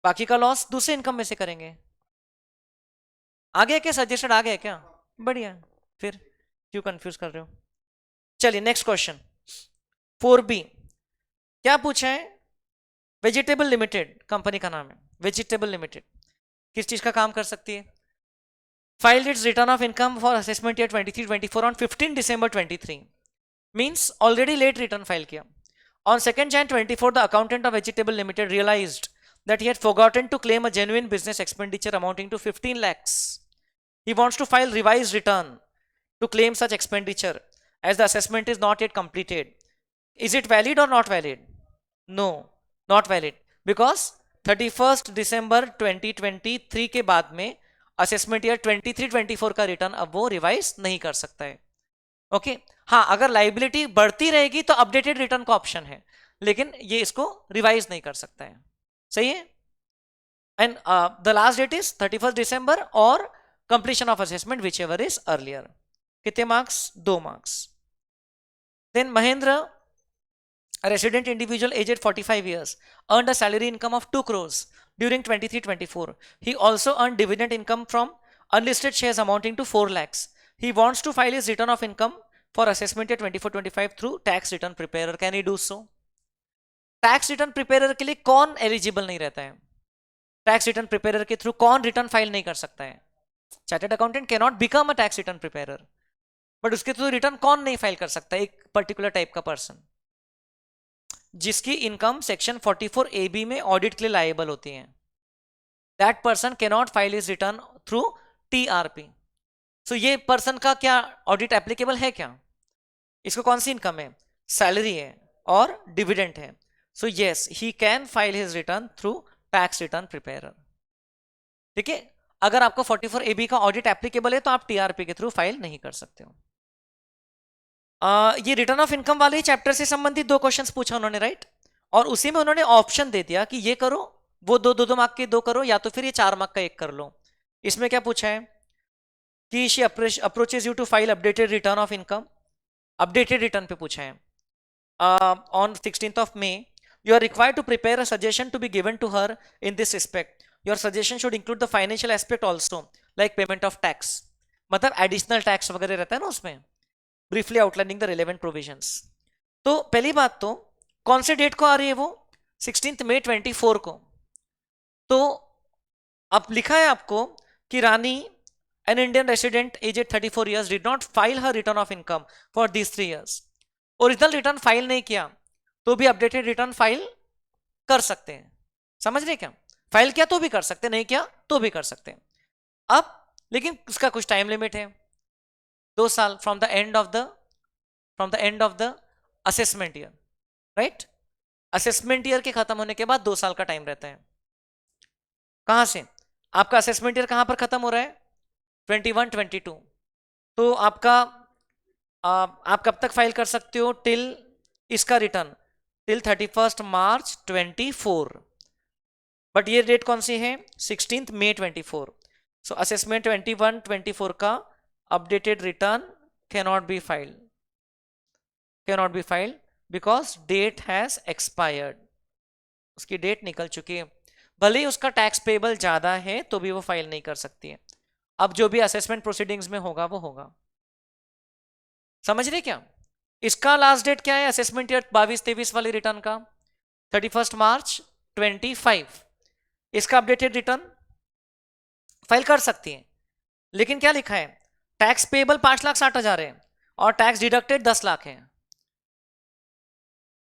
बाकी का लॉस दूसरे इनकम में से करेंगे। आ गया क्या सजेस्टेड, आ गया क्या? बढ़िया, फिर क्यों कंफ्यूज कर रहे हो? चलिए नेक्स्ट क्वेश्चन 4B। क्या पूछा है? वेजिटेबल लिमिटेड कंपनी का नाम है, वेजिटेबल लिमिटेड किस चीज का काम कर सकती है? Filed its return of income for assessment year 23-24 on 15 December 23, means already late return file किया। On 2nd Jan 24, the accountant of Vegetable Limited realized that he had forgotten to claim a genuine business expenditure amounting to 15 lakhs. He wants to file revised return to claim such expenditure as the assessment is not yet completed. Is it valid or not valid? No, not valid because 31st December 2023 के बाद में असेसमेंट ईयर 23-24 का रिटर्न अब वो रिवाइज नहीं कर सकता है। ओके, हाँ, अगर लाइबिलिटी बढ़ती रहेगी तो अपडेटेड रिटर्न का ऑप्शन है, लेकिन ये इसको रिवाइज नहीं कर सकता है। सही है? And the last date is 31st December और completion of assessment whichever is earlier. कितने marks? 2 marks. Then Mahendra, a resident individual aged 45 years, earned a salary income of 2 crores during 23-24. He also earned dividend income from unlisted shares amounting to 4 lakhs. He wants to file his return of income for assessment year 24-25 through tax return preparer. Can he do so? Tax return preparer के लिए कौन एलिजिबल नहीं रहता है? टैक्स रिटर्न प्रिपेयर के थ्रू कौन रिटर्न फाइल नहीं कर सकता है? Chartered accountant can not become a tax return preparer, but उसके थ्रू रिटर्न कौन नहीं फाइल कर सकता? एक पर्टिकुलर टाइप का पर्सन जिसकी इनकम सेक्शन 44AB में ऑडिट के लिए लायबल होती है। That person can not file his return through TRP। सो ये पर्सन का क्या ऑडिट एप्लीकेबल है क्या? इसको कौन सी इनकम है? सैलरी है और डिविडेंड है। So yes, he can file his return through tax return preparer. ठीक है, अगर आपको 44AB का ऑडिट एप्लीकेबल है तो आप TRP के थ्रू फाइल नहीं कर सकते हो। ये रिटर्न ऑफ इनकम वाले चैप्टर से संबंधित 2 क्वेश्चंस पूछा उन्होंने, राइट? और उसी में उन्होंने ऑप्शन दे दिया कि ये करो, वो 2 मार्क के 2 करो, या तो फिर ये 4 मार्क का 1 कर लो। इसमें क्या पूछा है कि she approaches you to file updated return of income, updated return पे पूछा है। On 16th May you are required to prepare a suggestion to be given to her in this respect. Your suggestion should include the financial aspect also, like payment of tax, मतलब एडिशनल टैक्स वगैरह रहता है ना उसमें, briefly outlining the relevant provisions. तो पहली बात तो कौन से डेट को आ रही है वो? 16th May 24 को। तो अब लिखा है आपको कि रानी An Indian resident aged 34 years did not file her return of income for these 3 years. Original return file नहीं किया तो भी अपडेटेड रिटर्न फाइल कर सकते हैं. समझ रहे क्या? फाइल किया तो भी कर सकते हैं, नहीं किया तो भी कर सकते हैं. अब लेकिन उसका कुछ टाइम लिमिट है, 2 साल from the end of the assessment year. Right? Assessment year के खत्म होने के बाद 2 साल का टाइम रहता है. कहां से आपका असेसमेंट ईयर कहां पर खत्म हो रहा है? 21, 22. तो आपका आप कब तक फाइल कर सकते हो? टिल इसका रिटर्न टिल 31 मार्च 24. बट ये डेट कौन सी है? 16 मई 24. सो असेसमेंट 21, 24 का updated return cannot be filed because date has expired. उसकी डेट निकल चुकी है. भले ही उसका टैक्स पेबल ज्यादा है तो भी वो फाइल नहीं कर सकती है. अब जो भी असेसमेंट प्रोसीडिंग्स में होगा वो होगा. समझ रहे क्या? इसका लास्ट डेट क्या है असेसमेंट ईयर 22-23 वाले रिटर्न का? 31 मार्च 25. इसका अपडेटेड रिटर्न फाइल कर सकती है. लेकिन क्या लिखा है? टैक्स पेबल 5,60,000 है और टैक्स डिडक्टेड 10 लाख है.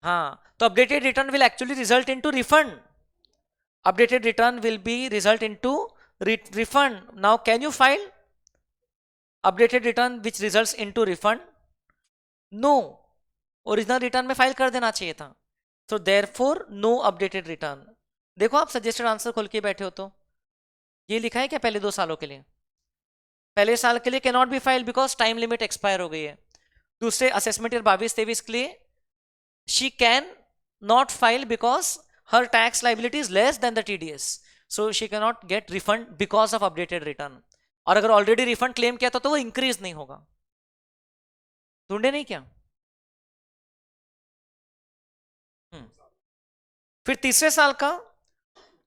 हाँ, तो updated return will actually result into refund. Updated return will be result into refund. Now can you file updated return which results into refund? No. Original return में फाइल कर देना चाहिए था. So therefore no updated return. देखो आप सजेस्टेड आंसर खोल के बैठे हो तो ये लिखा है क्या पहले 2 सालों के लिए? पहले साल के लिए can not be file because time limit expire हो गई है. दूसरे असेसमेंट ईयर 22-23 के लिए she can not file because her tax liability is less than the TDS, so she cannot get refund because of updated return. और अगर ऑलरेडी रिफंड क्लेम किया था तो वो इंक्रीज नहीं होगा. ढूंढे नहीं क्या? फिर तीसरे साल का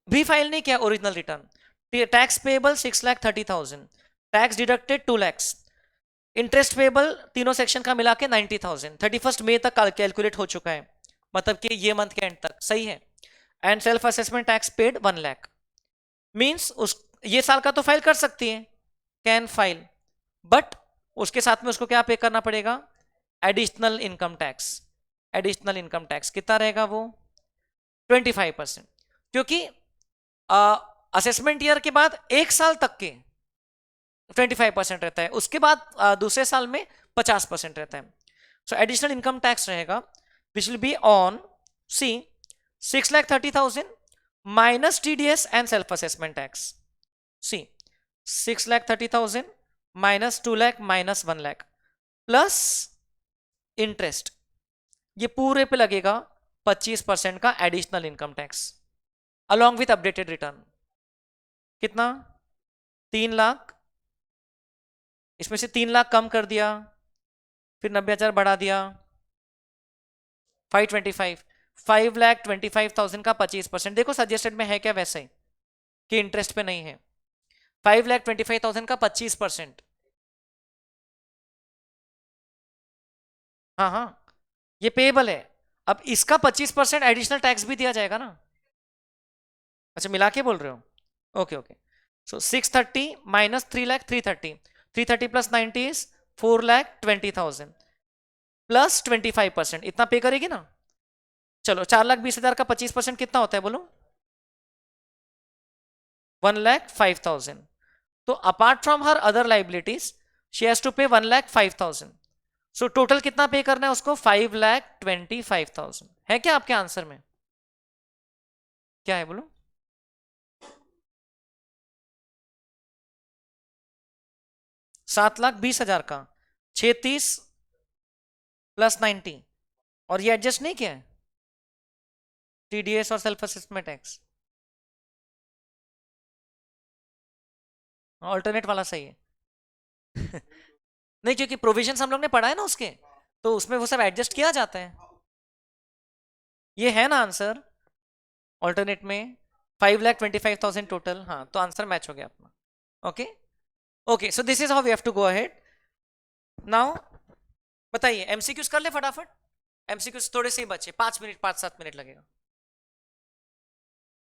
भी फाइल नहीं किया original return. Tax payable 6,30,000, tax deducted 2 lakhs, interest payable तीनों सेक्शन का मिला के 90,000. 31 मई तक कैलकुलेट हो चुका है, मतलब कि ये मंथ के एंड तक. सही है. And self assessment tax paid 1 lakh. Means उस ये साल का तो फाइल कर सकती है, कैन फाइल, बट उसके साथ में उसको क्या पे करना पड़ेगा? Additional income tax. Additional income tax कितना रहेगा वो? 25%. क्योंकि असेसमेंट ईयर के बाद 1 साल तक के 25% रहता है, उसके बाद दूसरे साल में 50% रहता है. सो एडिशनल इनकम टैक्स रहेगा which will be on C 6,30,000 minus TDS and self-assessment tax. See, 6,30,000 minus 2 lakh minus 1 lakh plus interest. ये पूरे पे लगेगा 25% का additional income tax along with updated return. कितना? 3 लाख. इसमें से 3 लाख कम कर दिया, फिर 90,000 बढ़ा दिया, 525. 5,25,000 का 25%. देखो सजेस्टेड में है क्या वैसे ही कि इंटरेस्ट पे नहीं है. 5,25,000 का 25%. हाँ हाँ, ये पेएबल है. अब इसका 25% एडिशनल टैक्स भी दिया जाएगा ना. अच्छा, मिला के बोल रहे हो? Okay okay. So 630 minus 3,03,30. 330 plus 90 is 4,20,000 plus 25%. इतना पे करेगी ना. चलो 4,20,000 का 25% कितना होता है बोलो? 1,05,000. तो apart from her other liabilities she has to pay 1,05,000. So total कितना पे करना है उसको? 5,25,000. है क्या आपके आंसर में? क्या है बोलो? $7,20,000 का 630 प्लस 90 और ये एडजस्ट नहीं किया है टीडीएस और सेल्फ असेसमेंट टैक्स. ऑल्टरनेट वाला सही है. नहीं, क्योंकि प्रोविजंस हम लोग ने पढ़ा है ना उसके, तो उसमें वो सब एडजस्ट किया जाता है. ये है ना आंसर ऑल्टरनेट में 5,25,000 टोटल. हाँ, तो आंसर मैच हो गया अपना. Okay okay. So this is how we have to go ahead. Now बताइए, एमसीक्यूज कर ले फटाफट. एमसीक्यूज थोड़े से ही बचे, 5 मिनट 5-7 मिनट लगेगा.